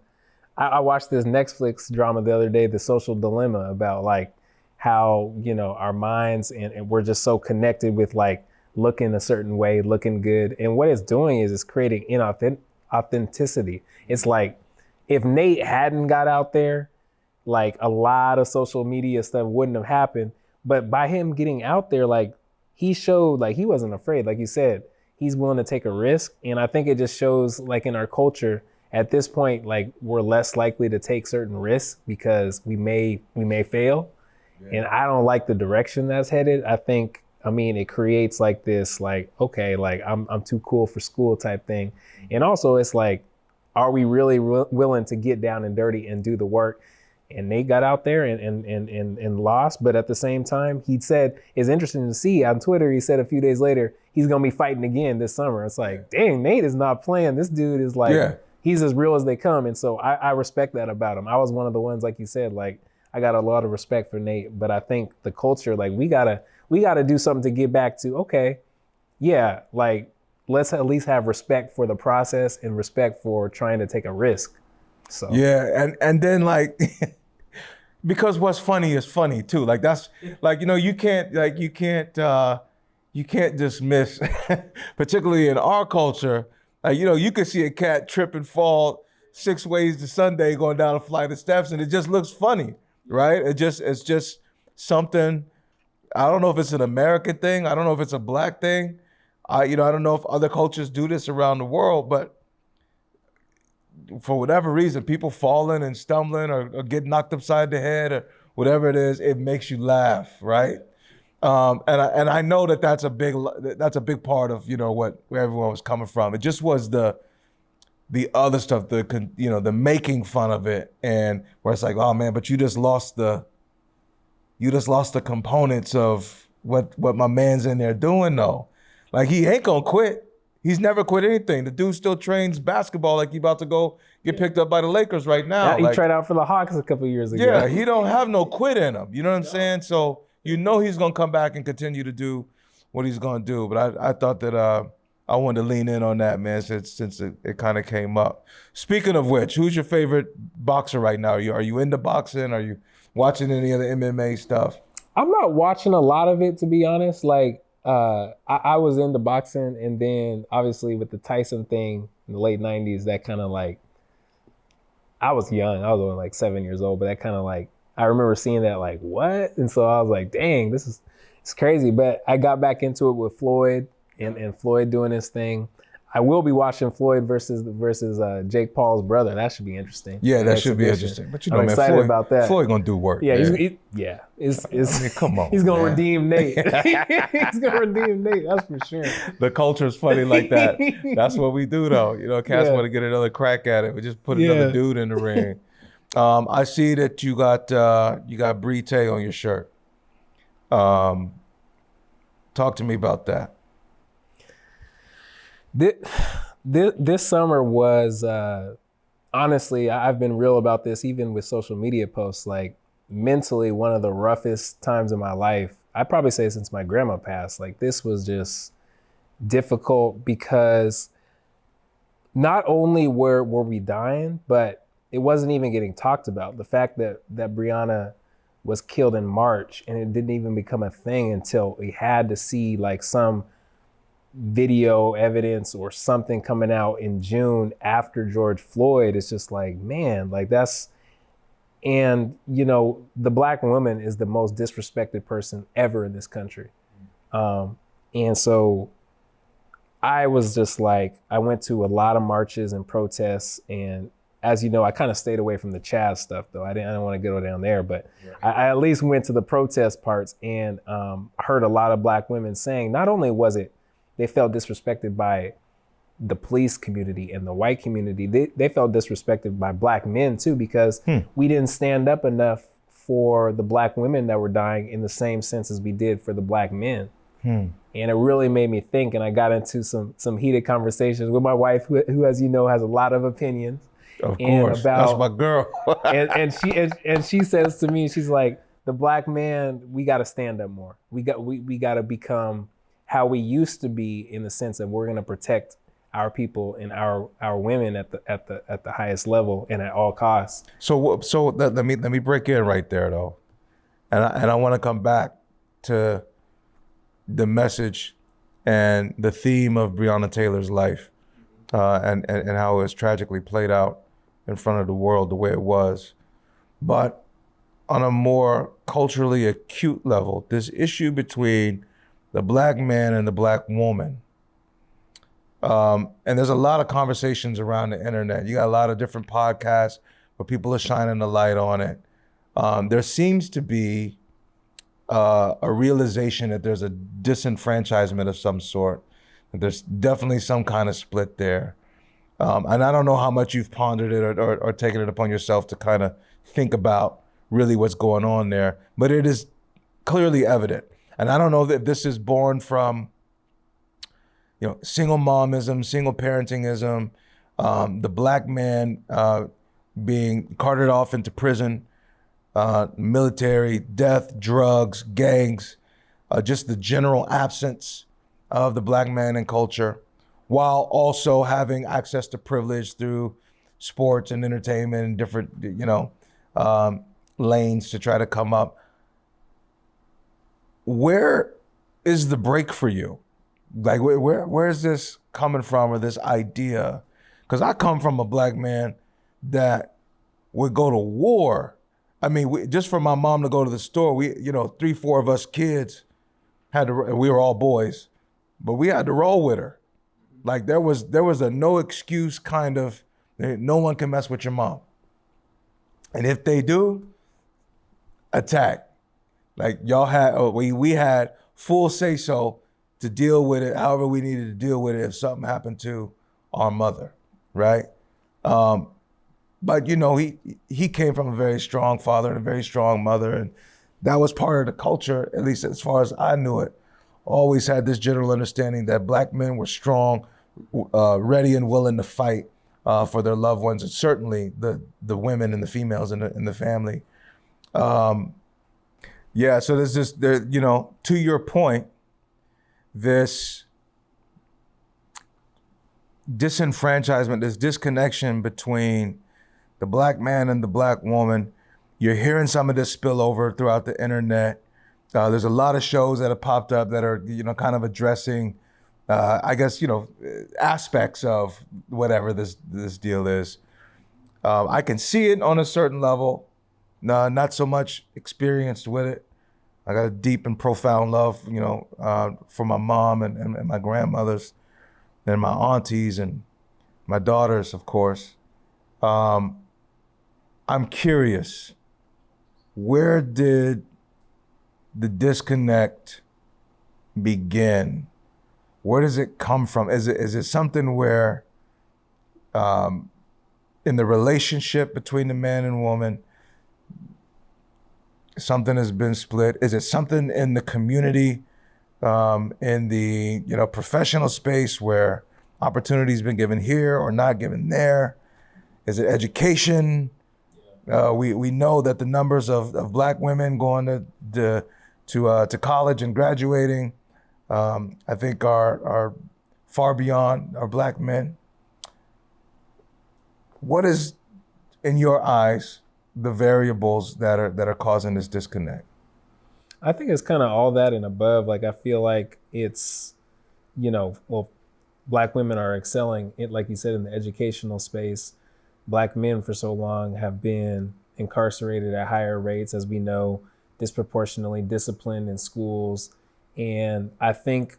I watched this Netflix drama the other day, The Social Dilemma, about like how, you know, our minds and we're just so connected with like looking a certain way, looking good. And what it's doing is it's creating inauthenticity. It's like if Nate hadn't got out there, like a lot of social media stuff wouldn't have happened. But by him getting out there, like he showed like he wasn't afraid. Like you said, he's willing to take a risk. And I think it just shows like in our culture, at this point, like we're less likely to take certain risks because we may fail. Yeah. And I don't like the direction that's headed. I mean, it creates like this, like, okay, like I'm too cool for school type thing. And also it's like, are we really willing to get down and dirty and do the work? And Nate got out there and lost. But at the same time, he said, it's interesting to see on Twitter, he said a few days later, he's going to be fighting again this summer. It's like, dang, Nate is not playing. This dude is like, he's as real as they come. And so I respect that about him. I was one of the ones, like you said, like I got a lot of respect for Nate, but I think the culture, like we gotta do something to get back to, okay, yeah, like let's at least have respect for the process and respect for trying to take a risk. So yeah, and then like because what's funny is funny too. Like that's like, you know, you can't dismiss, particularly in our culture. You know, you could see a cat trip and fall 6 ways to Sunday going down a flight of steps, and it just looks funny, right? It's just something. I don't know if it's an American thing. I don't know if it's a black thing. I don't know if other cultures do this around the world, but for whatever reason, people falling and stumbling or getting knocked upside the head or whatever it is, it makes you laugh, right? And I know that's a big part of, you know, where everyone was coming from. It just was the other stuff, the making fun of it, and where it's like, oh man, but you just lost the components of what my man's in there doing though. Like he ain't gonna quit. He's never quit anything. The dude still trains basketball like he about to go get picked up by the Lakers right now. Yeah, he tried out for the Hawks a couple of years ago. Yeah, he don't have no quit in him. You know what I'm saying? So you know he's gonna come back and continue to do what he's gonna do. But I thought that I wanted to lean in on that, man, since it kind of came up. Speaking of which, who's your favorite boxer right now? Are you into boxing? Are you watching any of the MMA stuff? I'm not watching a lot of it, to be honest. Like, I was into boxing, and then obviously with the Tyson thing in the late 90s, that kind of like, I was young. I was only like 7 years old, but that kind of like, I remember seeing that like, what? And so I was like, dang, it's crazy. But I got back into it with Floyd and Floyd doing his thing. I will be watching Floyd versus Jake Paul's brother. That should be interesting. Yeah, that should be interesting. But you know, I'm man, excited about that. Floyd gonna do work. Yeah, man. I mean, come on. He's gonna man. redeem Nate. He's gonna redeem Nate. That's for sure. The culture's funny like that. That's what we do, though. You know, cats want to get another crack at it. We just put another dude in the ring. I see that you got Brite on your shirt. Talk to me about that. This summer was honestly, I've been real about this, even with social media posts, like mentally one of the roughest times in my life. I'd probably say since my grandma passed. Like, this was just difficult because not only were we dying, but it wasn't even getting talked about. The fact that Breonna was killed in March and it didn't even become a thing until we had to see like some video evidence or something coming out in June after George Floyd. It's just like, man, like that's, and you know, the Black woman is the most disrespected person ever in this country. And so I was just like, I went to a lot of marches and protests, and as you know, I kind of stayed away from the Chaz stuff though. I didn't want to go down there, but I at least went to the protest parts and heard a lot of Black women saying, not only was it they felt disrespected by the police community and the white community, they felt disrespected by Black men too, because we didn't stand up enough for the Black women that were dying in the same sense as we did for the Black men. And it really made me think, and I got into some heated conversations with my wife, who as you know, has a lot of opinions. Of course, that's my girl. and she says to me, she's like, the Black man, we got to stand up more. We got to become how we used to be, in the sense that we're going to protect our people and our women at the highest level and at all costs. So let me break in right there though, and I want to come back to the message and the theme of Breonna Taylor's life, and how it was tragically played out in front of the world the way it was. But on a more culturally acute level, this issue between the Black man and the Black woman, and there's a lot of conversations around the internet. You got a lot of different podcasts where people are shining the light on it. There seems to be a realization that there's a disenfranchisement of some sort. There's definitely some kind of split there. And I don't know how much you've pondered it or taken it upon yourself to kind of think about really what's going on there, but it is clearly evident. And I don't know that this is born from, you know, single momism, single parentingism, the Black man being carted off into prison, military, death, drugs, gangs, just the general absence of the Black man in culture, while also having access to privilege through sports and entertainment and different, you know, lanes to try to come up. Where is the break for you? Like, where is this coming from, or this idea? Because I come from a Black man that would go to war. I mean, just for my mom to go to the store, we, you know, 3-4 of us kids we were all boys, but we had to roll with her. Like, there was a no excuse kind of, no one can mess with your mom. And if they do, attack. Like, y'all had, we had full say so to deal with it however we needed to deal with it if something happened to our mother, right? But you know, he came from a very strong father and a very strong mother, and that was part of the culture, at least as far as I knew it. Always had this general understanding that Black men were strong, ready and willing to fight for their loved ones, and certainly the women and the females in the family. Yeah, so there's this, you know, to your point, this disenfranchisement, this disconnection between the black man and the black woman. You're hearing some of this spill over throughout the internet. There's a lot of shows that have popped up that are, kind of addressing, I guess, aspects of whatever this deal is. I can see it on a certain level. No, not so much experienced with it. I got a deep and profound love, for my mom and my grandmothers and my aunties and my daughters, of course. I'm curious, where did the disconnect begin? Where does it come from? Is it something where in the relationship between the man and woman, something has been split? Is it something in the community, in the professional space where opportunity's been given here or not given there? Is it education? We know that the numbers of black women going to college and graduating, I think are far beyond our black men. What is, in your eyes, the variables that are causing this disconnect? I think it's kind of all that and above. Like, I feel like it's, black women are excelling, like you said, in the educational space. Black men for so long have been incarcerated at higher rates, as we know, disproportionately disciplined in schools. And I think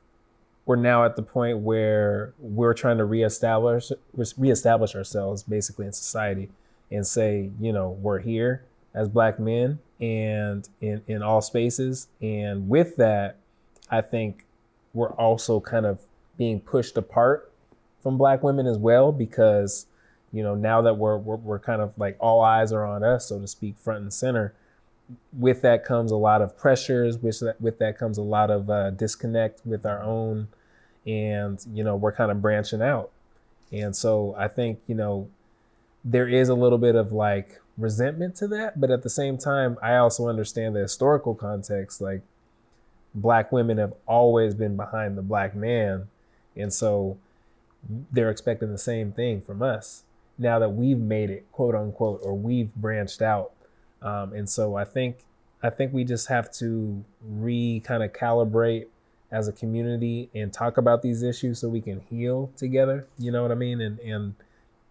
we're now at the point where we're trying to reestablish ourselves basically in society and say, we're here as black men and in all spaces. And with that, I think we're also kind of being pushed apart from black women as well, because, now that we're kind of like all eyes are on us, so to speak, front and center. With that comes a lot of pressures, with that comes a lot of disconnect with our own, and, we're kind of branching out. And so I think, there is a little bit of like resentment to that, but at the same time, I also understand the historical context. Like, black women have always been behind the black man. And so they're expecting the same thing from us now that we've made it, quote unquote, or we've branched out. And so I think we just have to kind of calibrate as a community and talk about these issues so we can heal together. You know what I mean?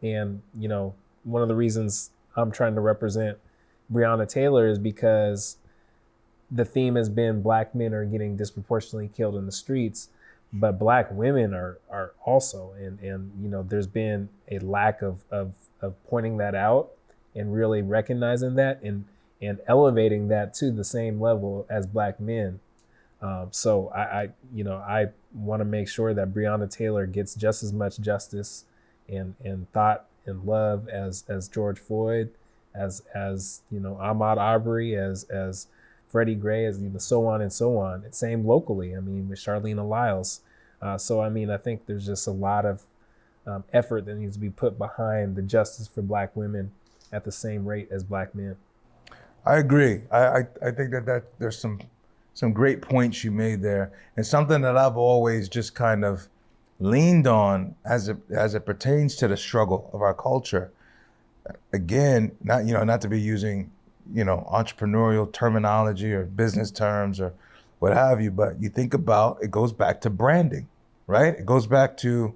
And one of the reasons I'm trying to represent Breonna Taylor is because the theme has been black men are getting disproportionately killed in the streets, but black women are also, and there's been a lack of pointing that out and really recognizing that and elevating that to the same level as black men. So I want to make sure that Breonna Taylor gets just as much justice and thought and love as George Floyd, as Ahmaud Arbery, as Freddie Gray, as so on and so on. Same locally. I mean, with Charlene Lyles. So I think there's just a lot of effort that needs to be put behind the justice for black women at the same rate as black men. I agree. I think that there's some great points you made there, and something that I've always just kind of leaned on as it pertains to the struggle of our culture. Again, not to be using entrepreneurial terminology or business terms or what have you, but you think about, it goes back to branding, right? It goes back to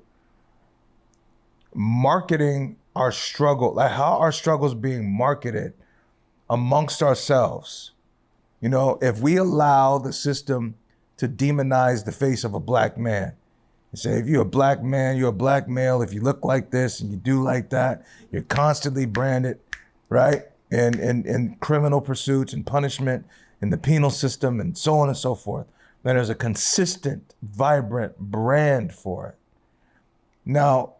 marketing our struggle, like how our struggle is being marketed amongst ourselves. If we allow the system to demonize the face of a black man, and say, if you're a black man, you're a black male, if you look like this and you do like that, you're constantly branded, right? And criminal pursuits and punishment in the penal system and so on and so forth. Then there's a consistent, vibrant brand for it. Now,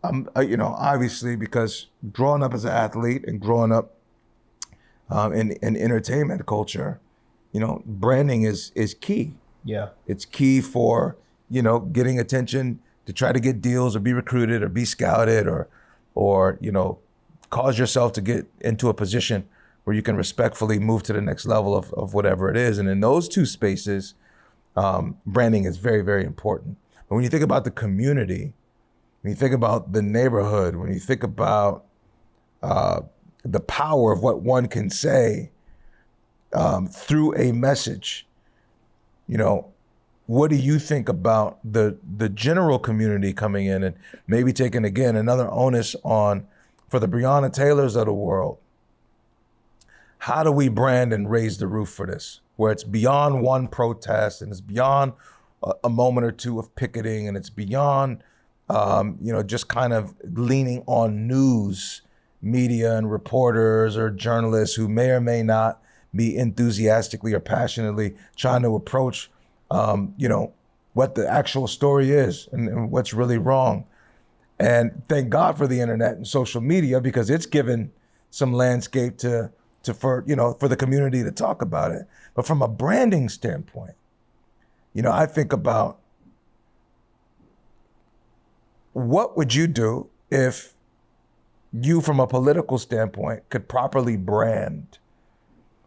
obviously, because growing up as an athlete and growing up in entertainment culture, branding is key. Yeah. It's key for, getting attention, to try to get deals or be recruited or be scouted or cause yourself to get into a position where you can respectfully move to the next level of whatever it is. And in those two spaces, branding is very, very important. But when you think about the community, when you think about the neighborhood, when you think about the power of what one can say through a message, you know, what do you think about the general community coming in and maybe taking, again, another onus on, for the Breonna Taylors of the world? How do we brand and raise the roof for this, where it's beyond one protest and it's beyond a moment or two of picketing, and it's beyond, just kind of leaning on news media and reporters or journalists who may or may not be enthusiastically or passionately trying to approach, what the actual story is and what's really wrong. And thank God for the internet and social media, because it's given some landscape for the community to talk about it. But from a branding standpoint, I think about, what would you do if you, from a political standpoint, could properly brand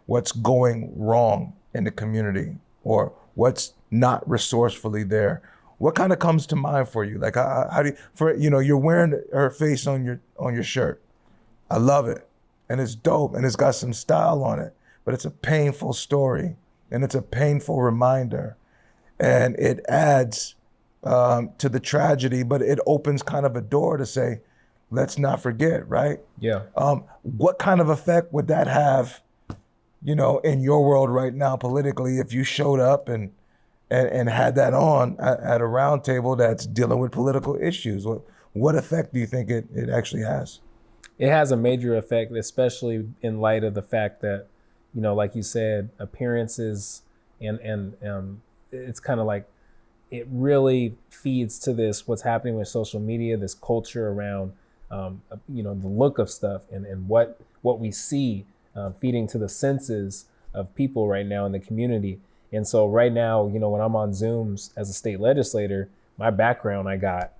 what's going wrong in the community or what's not resourcefully there? What kind of comes to mind for you? Like, how do you, you're wearing her face on your shirt. I love it. And it's dope and it's got some style on it, but it's a painful story and it's a painful reminder. And it adds to the tragedy, but it opens kind of a door to say, let's not forget, right? Yeah. What kind of effect would that have, in your world right now politically, if you showed up and had that on at a round table that's dealing with political issues? What effect do you think it actually has? It has a major effect, especially in light of the fact that, like you said, appearances and it's kind of like, it really feeds to what's happening with social media, this culture around, the look of stuff and what we see feeding to the senses of people right now in the community. And so right now, when I'm on Zooms as a state legislator, my background, I got,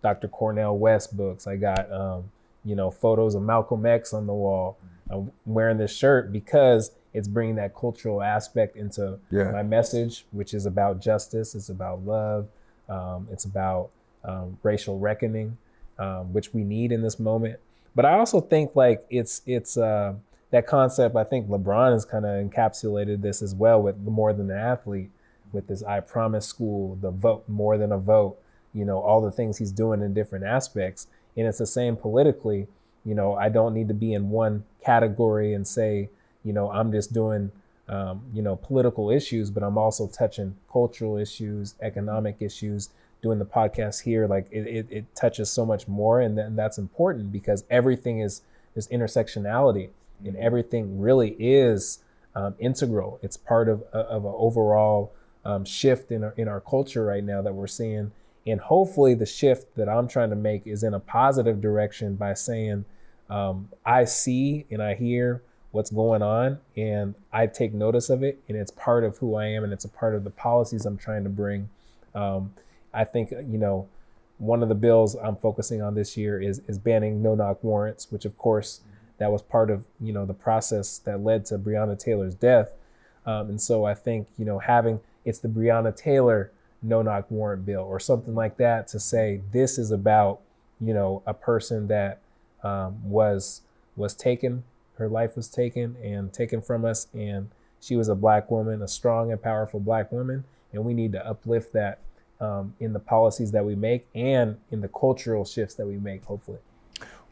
Dr. Cornel West books. I got, photos of Malcolm X on the wall. I'm wearing this shirt because it's bringing that cultural aspect into my message, which is about justice. It's about love. It's about racial reckoning, which we need in this moment. But I also think like it's that concept. I think LeBron has kind of encapsulated this as well with More Than an Athlete, with this I Promise School, the vote, more than a vote, all the things he's doing in different aspects. And it's the same politically. I don't need to be in one category and say, I'm just doing, political issues, but I'm also touching cultural issues, economic issues, doing the podcast here. Like it touches so much more. And that's important because everything is, there's intersectionality and everything really is integral. It's part of an overall shift in our culture right now that we're seeing. And hopefully the shift that I'm trying to make is in a positive direction by saying, I see and I hear what's going on and I take notice of it, and it's part of who I am and it's a part of the policies I'm trying to bring. I think, one of the bills I'm focusing on this year is banning no-knock warrants, which of course that was part of, the process that led to Breonna Taylor's death. And so I think, it's the Breonna Taylor no-knock warrant bill or something like that to say this is about, a person that was taken, her life was taken from us, and she was a Black woman, a strong and powerful Black woman, and we need to uplift that in the policies that we make and in the cultural shifts that we make, hopefully.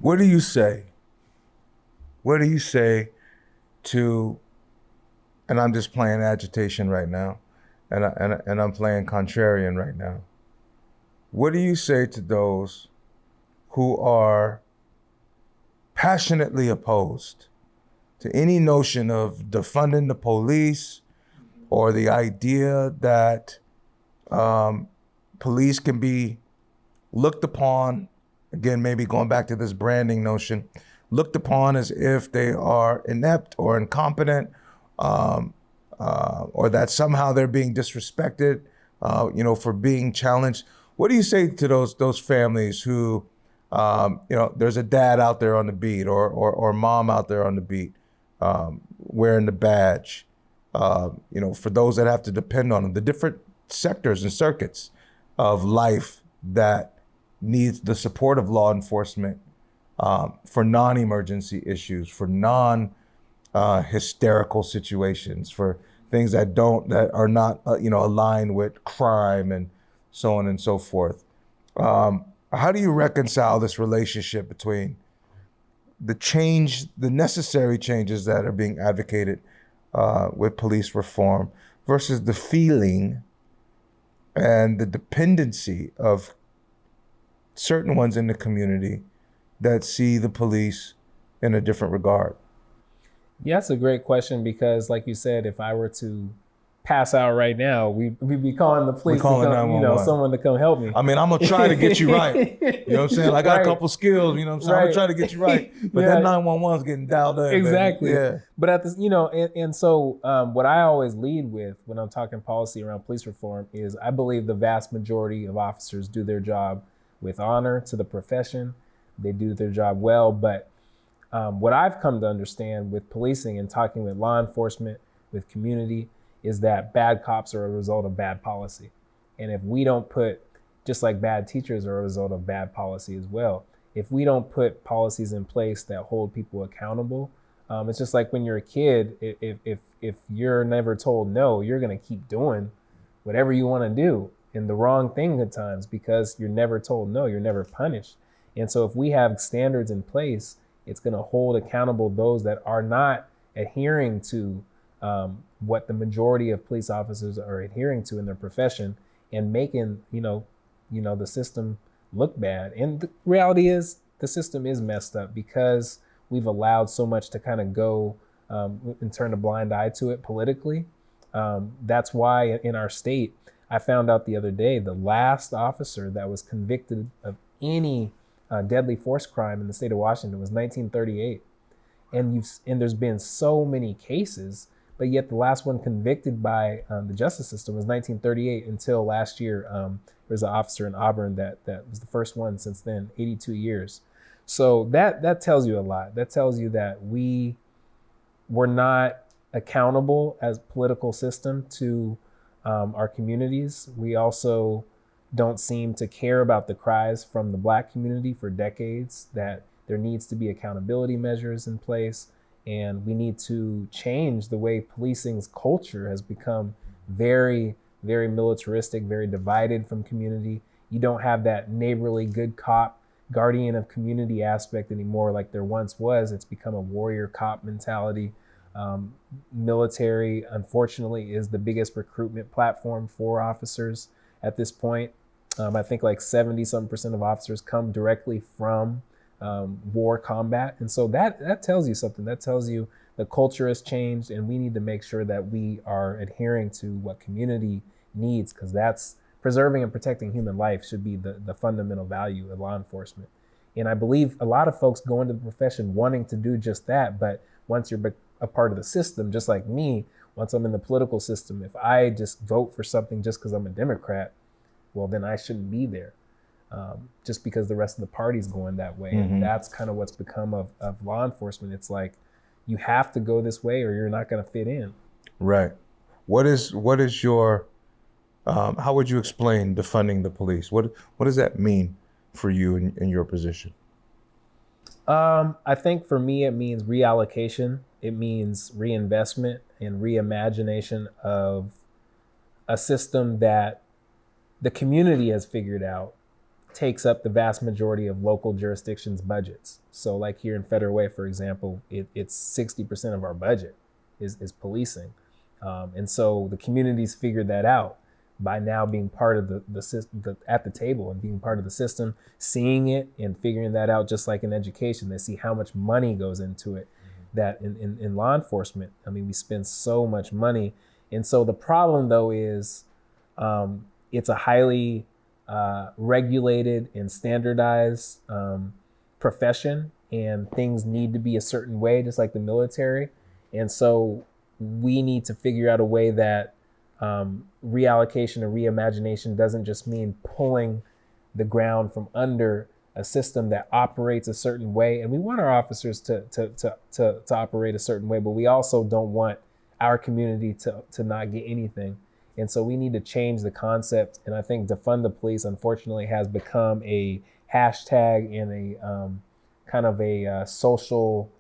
What do you say? What do you say to, and I'm just playing agitation right now, and I'm playing contrarian right now. What do you say to those who are passionately opposed to any notion of defunding the police or the idea that police can be looked upon, again, maybe going back to this branding notion, looked upon as if they are inept or incompetent, or that somehow they're being disrespected, for being challenged? What do you say to those families who, there's a dad out there on the beat or mom out there on the beat, wearing the badge, for those that have to depend on them, the different sectors and circuits, of life that needs the support of law enforcement for non-emergency issues, for hysterical situations, for things that are not aligned with crime and so on and so forth. How do you reconcile this relationship between the necessary changes that are being advocated with police reform versus the feeling and the dependency of certain ones in the community that see the police in a different regard? Yeah, that's a great question, because like you said, if I were to pass out right now, we'd be calling the police, calling to come, someone to come help me. I mean, I'm gonna try to get you right. You know what I'm saying? I got a couple skills, I'm saying? I'm gonna try to get you right. But that 911's getting dialed in. Exactly. Baby. Yeah. But at this, so what I always lead with when I'm talking policy around police reform is I believe the vast majority of officers do their job with honor to the profession. They do their job well, but what I've come to understand with policing and talking with law enforcement, with community, is that bad cops are a result of bad policy. And if we don't just like bad teachers are a result of bad policy as well, if we don't put policies in place that hold people accountable, it's just like when you're a kid, if you're never told no, you're gonna keep doing whatever you wanna do, and the wrong thing at times, because you're never told no, you're never punished. And so if we have standards in place, it's gonna hold accountable those that are not adhering to what the majority of police officers are adhering to in their profession, and making, the system look bad. And the reality is the system is messed up because we've allowed so much to kind of go and turn a blind eye to it politically. That's why in our state, I found out the other day, the last officer that was convicted of any deadly force crime in the state of Washington was 1938. And there's been so many cases, but yet the last one convicted by the justice system was 1938 until last year. There was an officer in Auburn that was the first one since then, 82 years. So that tells you a lot. That tells you that we were not accountable as political system to our communities. We also don't seem to care about the cries from the Black community for decades that there needs to be accountability measures in place. And we need to change the way policing's culture has become very, very militaristic, very divided from community. You don't have that neighborly good cop, guardian of community aspect anymore like there once was. It's become a warrior cop mentality. Military, unfortunately, is the biggest recruitment platform for officers at this point. I think like 70% of officers come directly from war combat. And so that tells you something. That tells you the culture has changed, and we need to make sure that we are adhering to what community needs, because that's preserving and protecting human life should be the fundamental value of law enforcement. And I believe a lot of folks go into the profession wanting to do just that. But once you're a part of the system, just like me, once I'm in the political system, if I just vote for something just because I'm a Democrat, well, then I shouldn't be there. Just because the rest of the party's going that way. Mm-hmm. And that's kind of what's become of law enforcement. It's like, you have to go this way or you're not going to fit in. Right. What is your, how would you explain defunding the police? What does that mean for you in your position? I think for me, it means reallocation. It means reinvestment and reimagination of a system that the community has figured out takes up the vast majority of local jurisdictions' budgets. So like here in Federal Way, for example, it's 60% of our budget is policing. And so the community's figured that out by now being part of the system, at the table and being part of the system, seeing it and figuring that out. Just like in education, they see how much money goes into it. Mm-hmm. That in law enforcement, I mean, we spend so much money. And so the problem though is it's a highly regulated and standardized profession, and things need to be a certain way, just like the military. And so we need to figure out a way that reallocation and reimagination doesn't just mean pulling the ground from under a system that operates a certain way. And we want our officers to operate a certain way, but we also don't want our community to not get anything. And so we need to change the concept. And I think defund the police, unfortunately, has become a hashtag and a kind of a social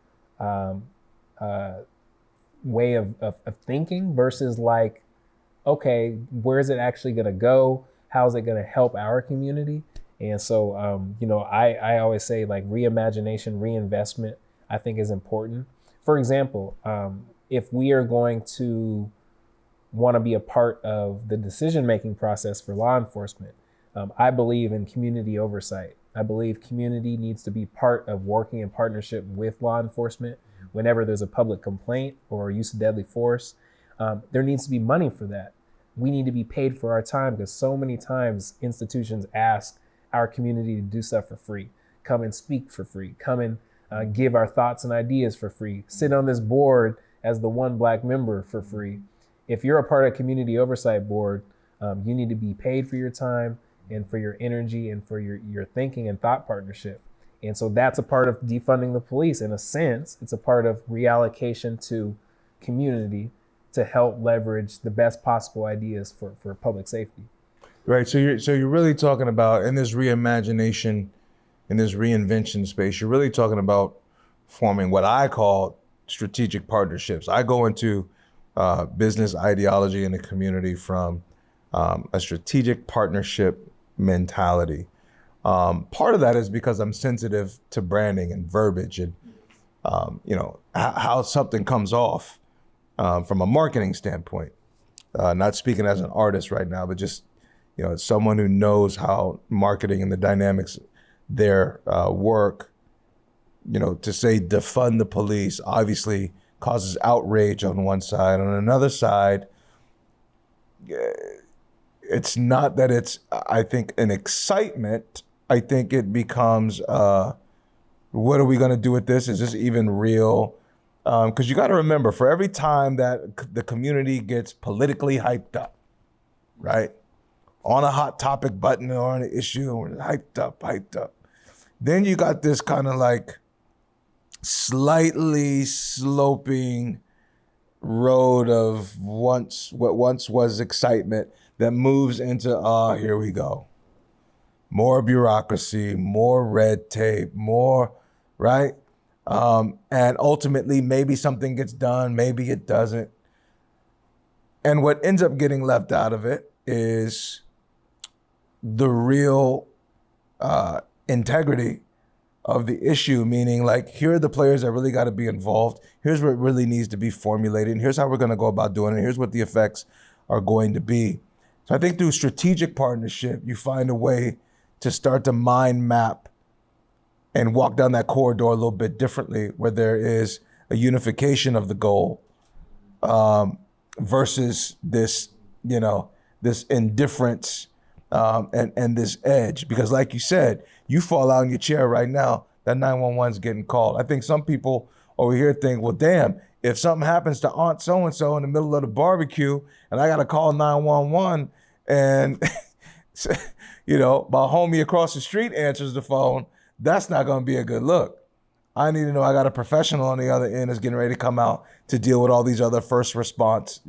way of thinking versus like, okay, where is it actually going to go? How is it going to help our community? And so, I always say like reimagination, reinvestment, I think is important. For example, if we are going to want to be a part of the decision-making process for law enforcement, I believe in community oversight. I believe community needs to be part of working in partnership with law enforcement. Whenever there's a public complaint or use of deadly force, there needs to be money for that. We need to be paid for our time because so many times institutions ask our community to do stuff for free, come and speak for free, come and give our thoughts and ideas for free, sit on this board as the one Black member for free. If you're a part of a community oversight board, you need to be paid for your time and for your energy and for your thinking and thought partnership. And so that's a part of defunding the police. In a sense, it's a part of reallocation to community to help leverage the best possible ideas for public safety. Right. So you're really talking about in this reimagination, in this reinvention space, you're really talking about forming what I call strategic partnerships. I go into business ideology in the community from a strategic partnership mentality. Part of that is because I'm sensitive to branding and verbiage and how something comes off from a marketing standpoint. Not speaking as an artist right now, but just someone who knows how marketing and the dynamics there work. To say defund the police obviously causes outrage on one side. On another side, it's not that it's, I think, an excitement. I think it becomes, what are we going to do with this? Is this even real? Because you got to remember, for every time that the community gets politically hyped up, right? On a hot topic button or on an issue, or hyped up. Then you got this kind of like slightly sloping road of what once was excitement that moves into, here we go. More bureaucracy, more red tape, more, right? And ultimately, maybe something gets done, maybe it doesn't. And what ends up getting left out of it is the real integrity of the issue, meaning like, here are the players that really got to be involved. Here's what really needs to be formulated. And here's how we're going to go about doing it. Here's what the effects are going to be. So I think through strategic partnership, you find a way to start to mind map and walk down that corridor a little bit differently, where there is a unification of the goal versus this, this indifference and this edge. Because like you said, you fall out in your chair right now, that 911 is getting called. I think some people over here think, well, damn, if something happens to Aunt so-and-so in the middle of the barbecue and I got to call 911 and, my homie across the street answers the phone, that's not going to be a good look. I need to know I got a professional on the other end that's getting ready to come out to deal with all these other first response,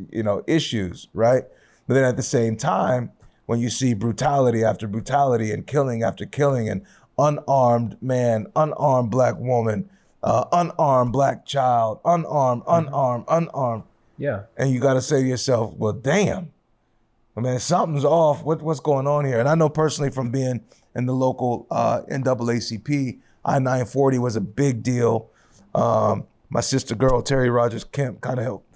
issues, right? But then at the same time, when you see brutality after brutality and killing after killing and unarmed man, unarmed Black woman, unarmed Black child, unarmed. Yeah. And you got to say to yourself, well, damn, something's off. What's going on here? And I know personally from being in the local NAACP, I-940 was a big deal. My sister girl, Terry Rogers Kemp, kind of helped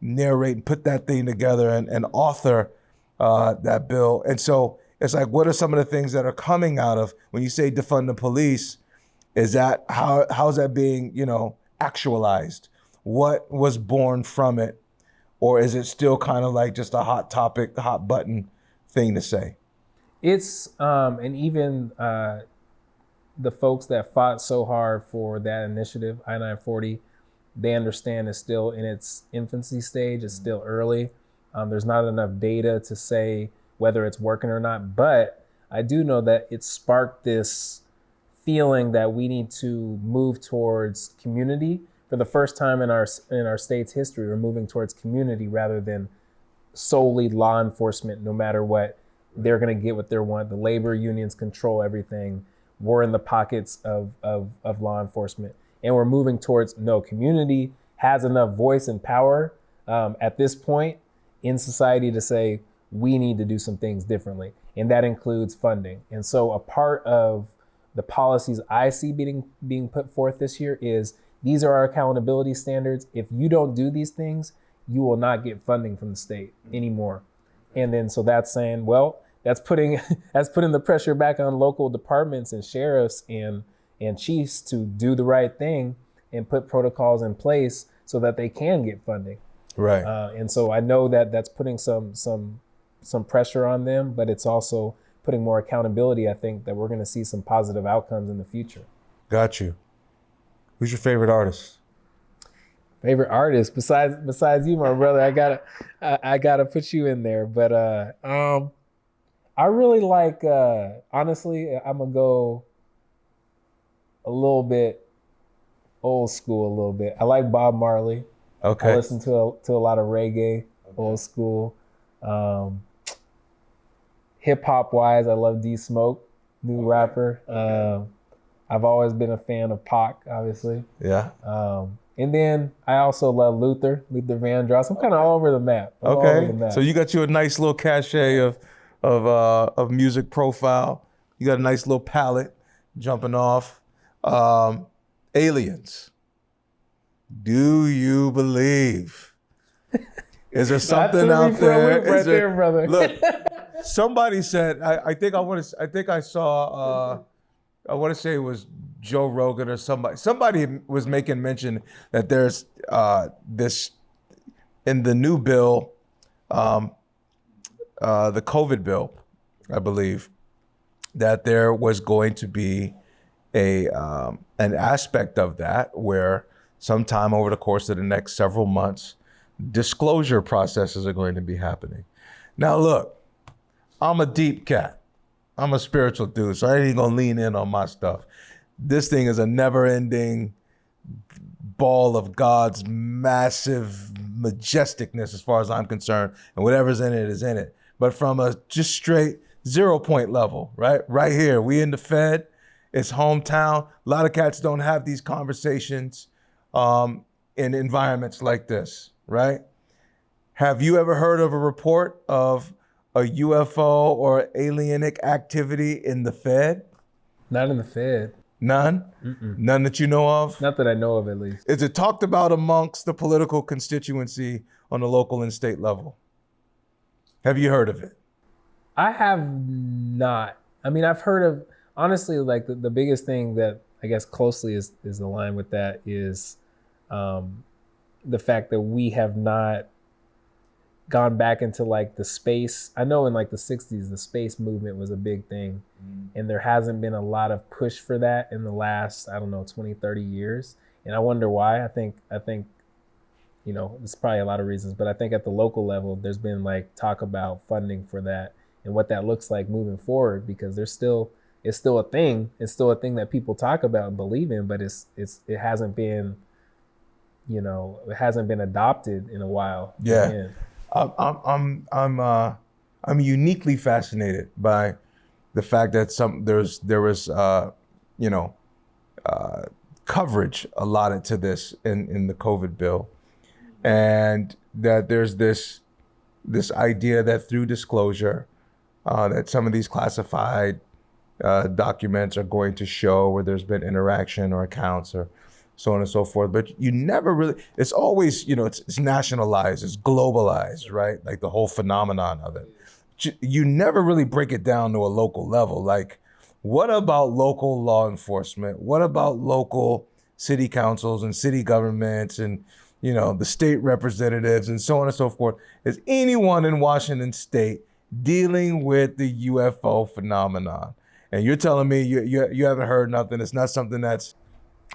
narrate and put that thing together and author that bill. And so it's like, what are some of the things that are coming out of when you say defund the police? Is that how's that being, actualized? What was born from it? Or is it still kind of like just a hot topic, hot button thing to say? It's, and even the folks that fought so hard for that initiative, I-940, they understand it's still in its infancy stage. It's still early. There's not enough data to say whether it's working or not, but I do know that it sparked this feeling that we need to move towards community. For the first time in our state's history, we're moving towards community rather than solely law enforcement, no matter what. They're going to get what they want. The labor unions control everything. We're in the pockets of law enforcement. And we're moving towards, no, community has enough voice and power at this point in society to say, we need to do some things differently. And that includes funding. And so a part of the policies I see being put forth this year is, these are our accountability standards. If you don't do these things, you will not get funding from the state anymore. And then so that's saying, well, that's putting the pressure back on local departments and sheriffs and chiefs to do the right thing and put protocols in place so that they can get funding. Right. And so I know that that's putting some pressure on them, but it's also putting more accountability. I think that we're going to see some positive outcomes in the future. Got you. Who's your favorite artist? Favorite artist besides you, my brother. I gotta put you in there. But I really like. Honestly, I'm gonna go a little bit old school. A little bit. I like Bob Marley. Okay. I listen to a lot of reggae, old school. Hip hop wise, I love D Smoke, new rapper. I've always been a fan of Pac, obviously. Yeah. And then I also love Luther Vandross. I'm kind of all over the map. Okay. So you got you a nice little cachet of music profile. You got a nice little palette jumping off. Aliens. Do you believe? Is there something out there? Right there, brother. Look, somebody said. I think I saw. I want to say it was Joe Rogan or somebody. Somebody was making mention that there's this in the new bill, the COVID bill, I believe, that there was going to be an aspect of that where sometime over the course of the next several months, disclosure processes are going to be happening. Now, look, I'm a deep cat. I'm a spiritual dude, so I ain't gonna lean in on my stuff. This thing is a never-ending ball of God's massive majesticness as far as I'm concerned, and whatever's in it is in it. But from a just straight 0 point level, right here, we in the Fed, it's hometown. A lot of cats don't have these conversations in environments like this, right? Have you ever heard of a report of a UFO or alienic activity in the Fed? Not in the Fed. None? Mm-mm. None that you know of? Not that I know of, at least. Is it talked about amongst the political constituency on the local and state level? Have you heard of it? I have not. I mean, I've heard of, honestly, like the biggest thing that I guess closely is aligned with that is the fact that we have not gone back into like the space. I know in like the 60s, the space movement was a big thing. And there hasn't been a lot of push for that in the last, 20, 30 years. And I wonder why. I think, there's probably a lot of reasons, but I think at the local level, there's been like talk about funding for that and what that looks like moving forward, because it's still a thing. It's still a thing that people talk about and believe in, but it hasn't been, it hasn't been adopted in a while. Yeah. Again. I'm uniquely fascinated by the fact that there was coverage allotted to this in the COVID bill, and that there's this idea that through disclosure, that some of these classified documents are going to show where there's been interaction or accounts or so on and so forth. But you never really, it's always, it's nationalized, it's globalized, right? Like the whole phenomenon of it. You never really break it down to a local level. Like, what about local law enforcement? What about local city councils and city governments and, the state representatives and so on and so forth? Is anyone in Washington state dealing with the UFO phenomenon? And you're telling me you haven't heard nothing. It's not something that's...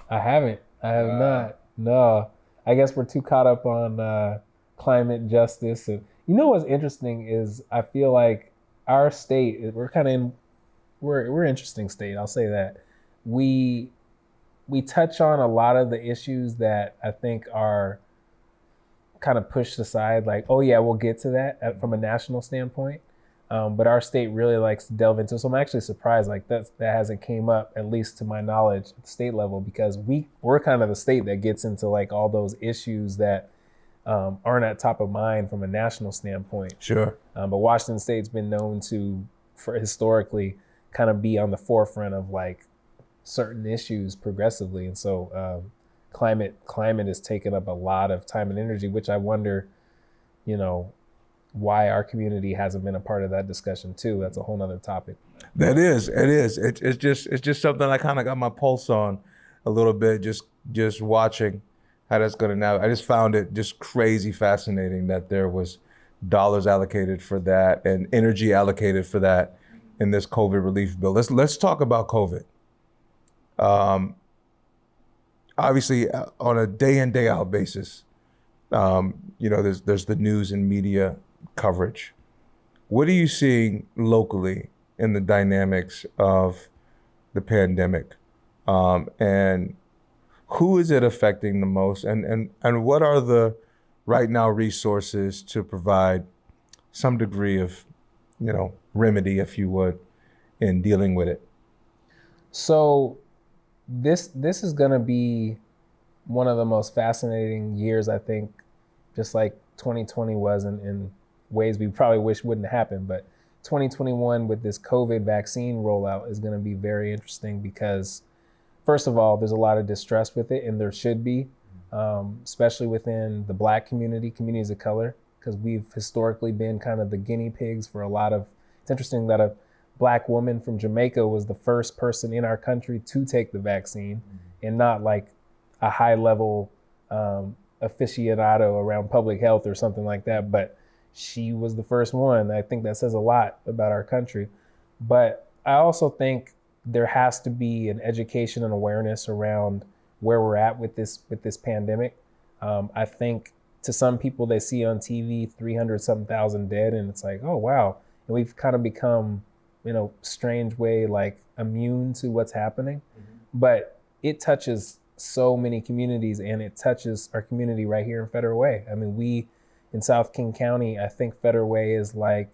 I haven't. I have not. No. I guess we're too caught up on climate justice. And what's interesting is I feel like our state, we're an interesting state. I'll say that. We touch on a lot of the issues that I think are kind of pushed aside, like, oh yeah, we'll get to that from a national standpoint. But our state really likes to delve into it. So I'm actually surprised like that hasn't came up, at least to my knowledge, at the state level, because we're kind of the state that gets into like all those issues that aren't at top of mind from a national standpoint. Sure. But Washington State's been known to, for historically, kind of be on the forefront of like certain issues progressively. And so climate has taken up a lot of time and energy, which I wonder, why our community hasn't been a part of that discussion too. That's a whole nother topic. It is. It's just something I kind of got my pulse on a little bit, just watching how that's going to now. I just found it just crazy fascinating that there was dollars allocated for that and energy allocated for that in this COVID relief bill. Let's talk about COVID. Obviously, on a day in, day out basis, there's the news and media coverage. What are you seeing locally in the dynamics of the pandemic? And who is it affecting the most? And what are the right now resources to provide some degree of, remedy, if you would, in dealing with it? So this is going to be one of the most fascinating years, I think, just like 2020 was in ways we probably wish wouldn't happen. But 2021 with this COVID vaccine rollout is going to be very interesting because, first of all, there's a lot of distress with it, and there should be, especially within the Black communities of color, because we've historically been kind of the guinea pigs for a lot of. It's interesting that a Black woman from Jamaica was the first person in our country to take the vaccine, and not like a high level aficionado around public health or something like that, but she was the first one. I think that says a lot about our country. But I also think there has to be an education and awareness around where we're at with this pandemic. I think to some people, they see on TV 300-something thousand dead, and it's like, oh wow. And we've kind of become, strange way, like immune to what's happening. But it touches so many communities, and it touches our community right here in Federal Way. I mean, we in South King County, I think Federal Way is like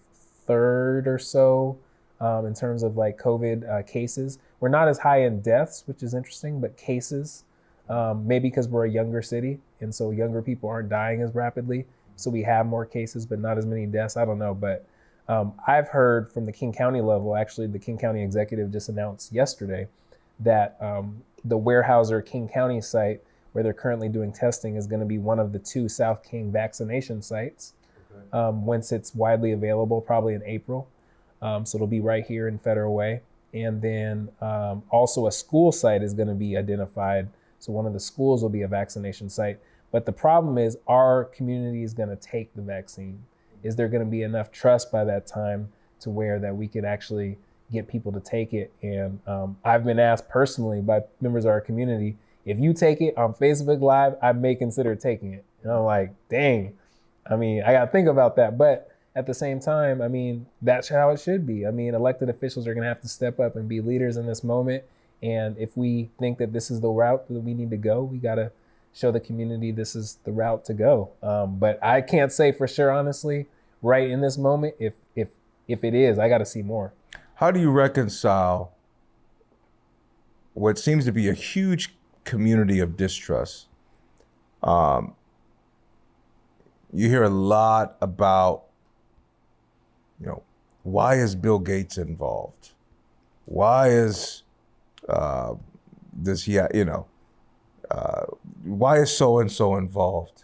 third or so in terms of like COVID cases. We're not as high in deaths, which is interesting, but cases, maybe because we're a younger city, and so younger people aren't dying as rapidly. So we have more cases, but not as many deaths. I don't know, but I've heard from the King County level, actually the King County executive just announced yesterday that the Weyerhaeuser King County site where they're currently doing testing is going to be one of the 2 South King vaccination sites once it's widely available, probably in April. So it'll be right here in Federal Way. And then also a school site is going to be identified. So one of the schools will be a vaccination site. But the problem is our community is going to take the vaccine. Is there going to be enough trust by that time to where that we could actually get people to take it? And I've been asked personally by members of our community, if you take it on Facebook Live, I may consider taking it. And I'm like, dang, I got to think about that. But at the same time, that's how it should be. Elected officials are going to have to step up and be leaders in this moment. And if we think that this is the route that we need to go, we got to show the community this is the route to go. But I can't say for sure, honestly, right in this moment, if it is, I got to see more. How do you reconcile what seems to be a huge community of distrust? You hear a lot about, why is Bill Gates involved? Why is why is so-and-so involved?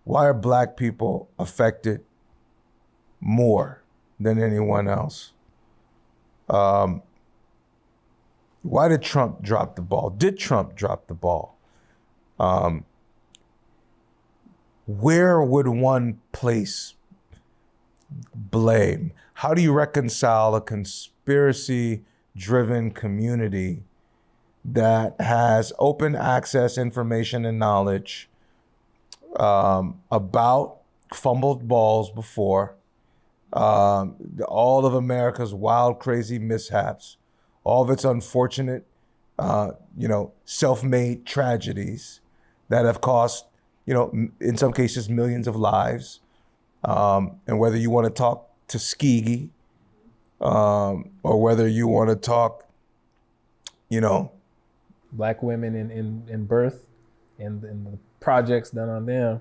Why are Black people affected more than anyone else? Why did Trump drop the ball? Did Trump drop the ball? Where would one place blame? How do you reconcile a conspiracy-driven community that has open access information and knowledge about fumbled balls before, all of America's wild, crazy mishaps, all of its unfortunate, self-made tragedies that have cost in some cases, millions of lives. And whether you want to talk Tuskegee, or whether you want to talk, Black women in birth and the projects done on them.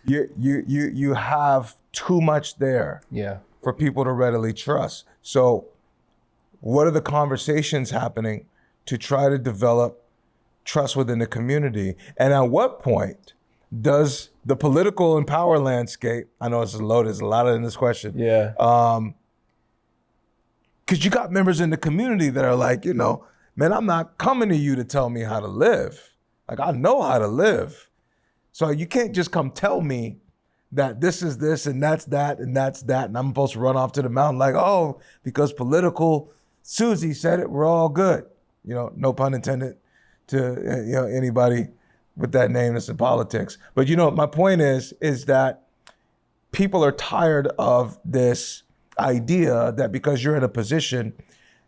you have too much there Yeah. for people to readily trust. So what are the conversations happening to try to develop trust within the community? And at what point does the political and power landscape, I know it's loaded, there's a lot in this question. Yeah. Because you got members in the community that are like, man, I'm not coming to you to tell me how to live. Like, I know how to live. So you can't just come tell me that this is this and that's that and that's that. And I'm supposed to run off to the mountain like, oh, because political Susie said it, we're all good. No pun intended to anybody with that name that's in politics. But my point is that people are tired of this idea that because you're in a position,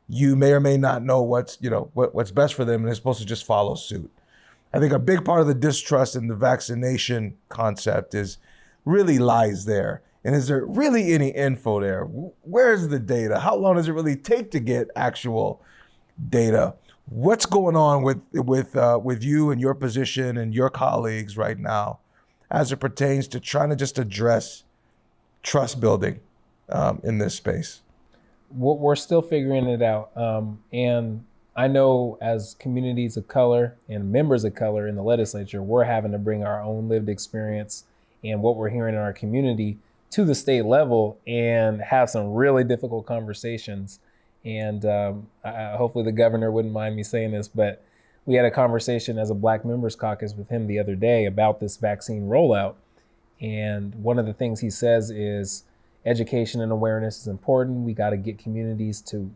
you may or may not know what's best for them, and they're supposed to just follow suit. I think a big part of the distrust in the vaccination concept really lies there. And is there really any info there? Where's the data? How long does it really take to get actual data? What's going on with you and your position and your colleagues right now as it pertains to trying to just address trust building in this space? We're still figuring it out. And I know as communities of color and members of color in the legislature, we're having to bring our own lived experience and what we're hearing in our community to the state level and have some really difficult conversations. And hopefully the governor wouldn't mind me saying this, but we had a conversation as a Black Members Caucus with him the other day about this vaccine rollout. And one of the things he says is education and awareness is important. We got to get communities to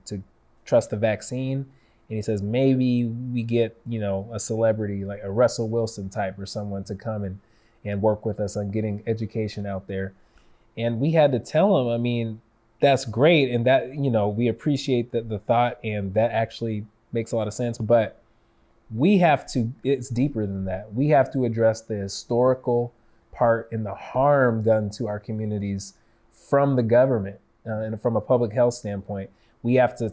trust the vaccine. And he says, maybe we get, a celebrity like a Russell Wilson type or someone to come and work with us on getting education out there. And we had to tell him, I mean, that's great. And that, we appreciate the thought, and that actually makes a lot of sense. But it's deeper than that. We have to address the historical part and the harm done to our communities from the government and from a public health standpoint. We have to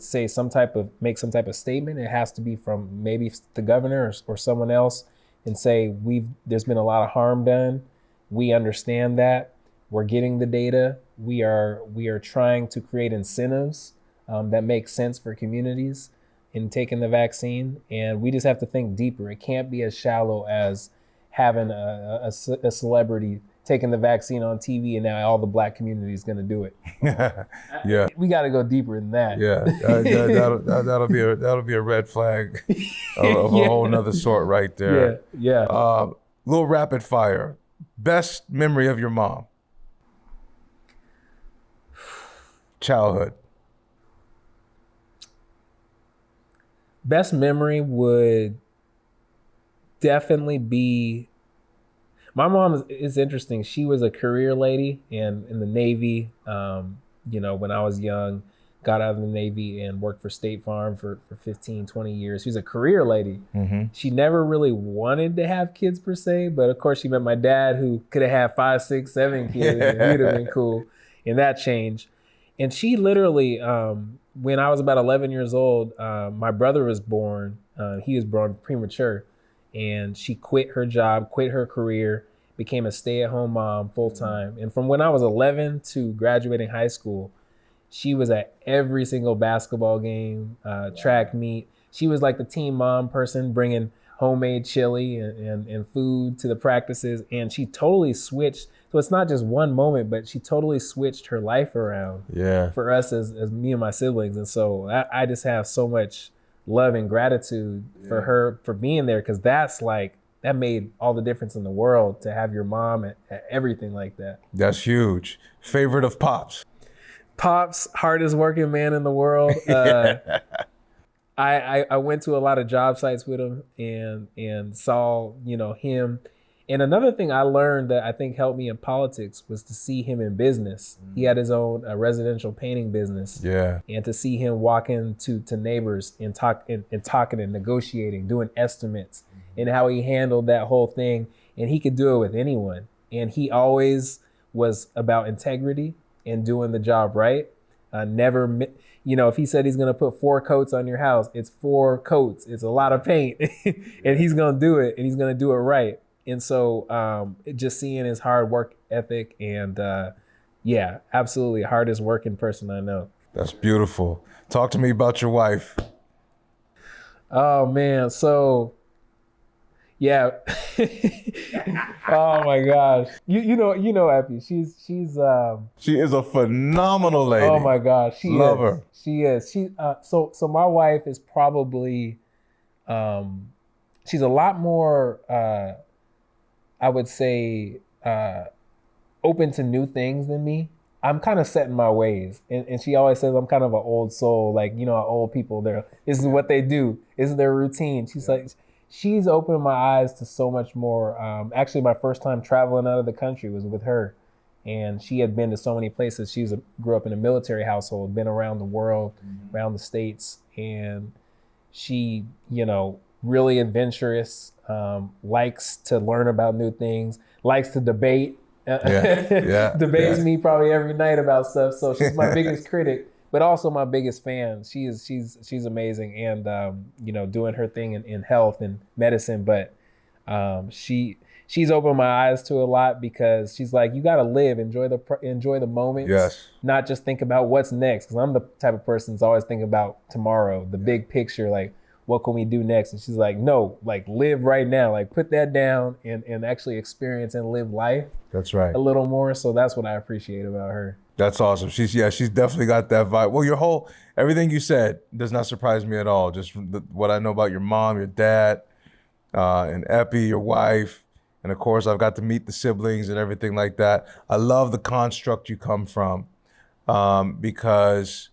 make some type of statement. It has to be from maybe the governor or someone else, and say there's been a lot of harm done. We understand that. We're getting the data. We are trying to create incentives that make sense for communities in taking the vaccine, and we just have to think deeper. It can't be as shallow as having a celebrity taking the vaccine on TV and now all the Black community is going to do it. Yeah, we got to go deeper than that. Yeah, that'll be a red flag of a whole nother sort right there. Yeah. Little rapid fire. Best memory of your mom. Childhood. Best memory would definitely be, my mom is interesting. She was a career lady and in the Navy, when I was young, got out of the Navy and worked for State Farm for 15, 20 years. She was a career lady. Mm-hmm. She never really wanted to have kids per se, but of course she met my dad who could have had 5, 6, 7 kids and he'd have been cool. And that changed. And she literally, when I was about 11 years old, my brother was born. He was born premature. And she quit her job, quit her career, became a stay-at-home mom full-time. And from when I was 11 to graduating high school, she was at every single basketball game, track meet. She was like the team mom person, bringing homemade chili and food to the practices. And she totally switched. So it's not just one moment, but she totally switched her life around for us as me and my siblings. And so I just have so much love and gratitude for her for being there, because that made all the difference in the world to have your mom at everything like that. That's huge. Favorite of Pops? Pops, hardest working man in the world. I went to a lot of job sites with him and saw him. And another thing I learned that I think helped me in politics was to see him in business. He had his own residential painting business. Yeah. And to see him walking to neighbors and talking and negotiating, doing estimates, and how he handled that whole thing. and he could do it with anyone. And he always was about integrity and doing the job right. Never, if he said he's going to put 4 coats on your house, it's 4 coats. It's a lot of paint, and he's going to do it, and he's going to do it right. And so just seeing his hard work ethic and yeah, absolutely hardest working person I know. That's beautiful. Talk to me about your wife. Oh man, so yeah. Oh my gosh. You know Epi. She's She is a phenomenal lady. Oh my gosh. Love her. She is. So my wife is probably she's a lot more I would say open to new things than me. I'm kind of set in my ways. And she always says I'm kind of an old soul, like, old people, this is what they do. This is their routine. She's like, she's opened my eyes to so much more. Actually, my first time traveling out of the country was with her. And she had been to so many places. She grew up in a military household, been around the world, around the States. And she, really adventurous, likes to learn about new things, likes to debate. Debates me probably every night about stuff. So she's my biggest critic, but also my biggest fan. She's amazing, and doing her thing in health and medicine. But she's opened my eyes to a lot, because she's like, you got to live, enjoy the moments, yes, not just think about what's next. Because I'm the type of person that's always thinking about tomorrow, the big picture, like, what can we do next? And she's like, no, like, live right now, like, put that down and actually experience and live life. That's right. A little more. So that's what I appreciate about her. That's awesome. She's definitely got that vibe. Well, everything you said does not surprise me at all. Just from what I know about your mom, your dad, and Epi, your wife. And of course, I've got to meet the siblings and everything like that. I love the construct you come from, because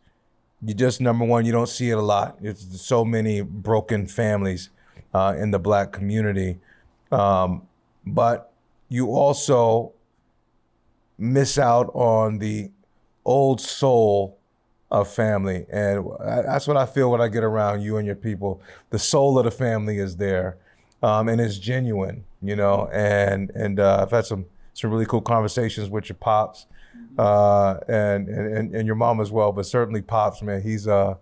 you just, number one, you don't see it a lot. It's so many broken families in the Black community. But you also miss out on the old soul of family. And that's what I feel when I get around you and your people. The soul of the family is there, and it's genuine, and I've had some really cool conversations with your pops, and your mom as well, but certainly Pops, man, he's a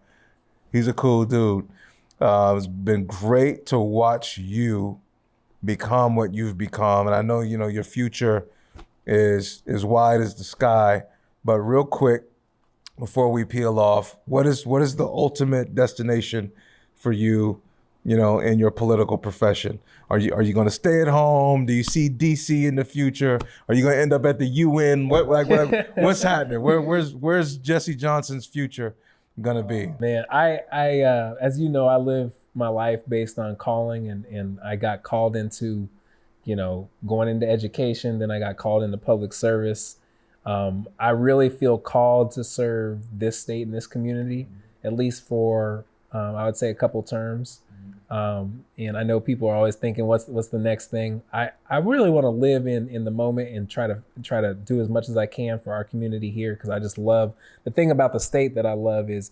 cool dude. It's been great to watch you become what you've become, and I know your future is wide as the sky. But real quick, before we peel off, what is the ultimate destination for you, in your political profession? Are you going to stay at home? Do you see DC in the future? Are you going to end up at the UN? What's happening? Where's Jesse Johnson's future going to be? Man, I as you know, I live my life based on calling, and I got called into, going into education. Then I got called into public service. I really feel called to serve this state and this community, at least for, I would say, a couple terms. And I know people are always thinking, what's the next thing? I really want to live in the moment and try to do as much as I can for our community here, because I just love, the thing about the state that I love is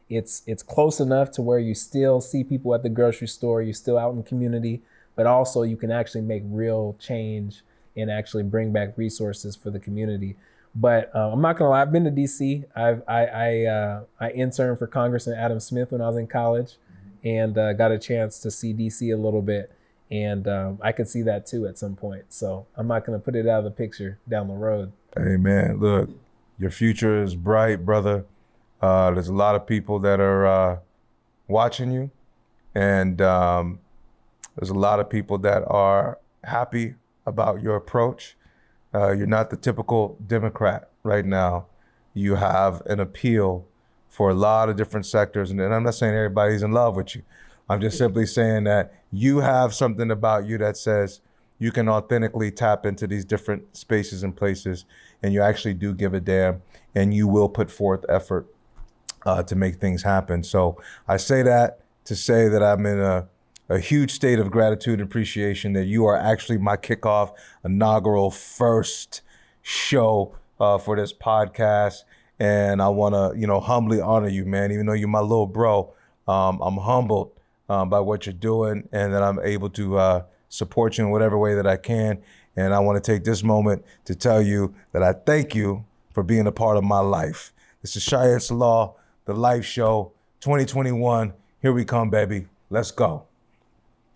it's close enough to where you still see people at the grocery store, you're still out in the community, but also you can actually make real change and actually bring back resources for the community. But I'm not gonna lie, I've been to DC. I interned for Congressman Adam Smith when I was in college, and got a chance to see DC a little bit. And I could see that too at some point. So I'm not gonna put it out of the picture down the road. Hey man, look, your future is bright, brother. There's a lot of people that are watching you, and there's a lot of people that are happy about your approach. You're not the typical Democrat right now. You have an appeal for a lot of different sectors, and I'm not saying everybody's in love with you. I'm just simply saying that you have something about you that says you can authentically tap into these different spaces and places, and you actually do give a damn, and you will put forth effort to make things happen. So I say that to say that I'm in a huge state of gratitude and appreciation that you are actually my kickoff, inaugural first show for this podcast. And I want to, humbly honor you, man. Even though you're my little bro, I'm humbled by what you're doing, and that I'm able to support you in whatever way that I can. And I want to take this moment to tell you that I thank you for being a part of my life. This is Cheyenne Salah, The Life Show, 2021. Here we come, baby. Let's go.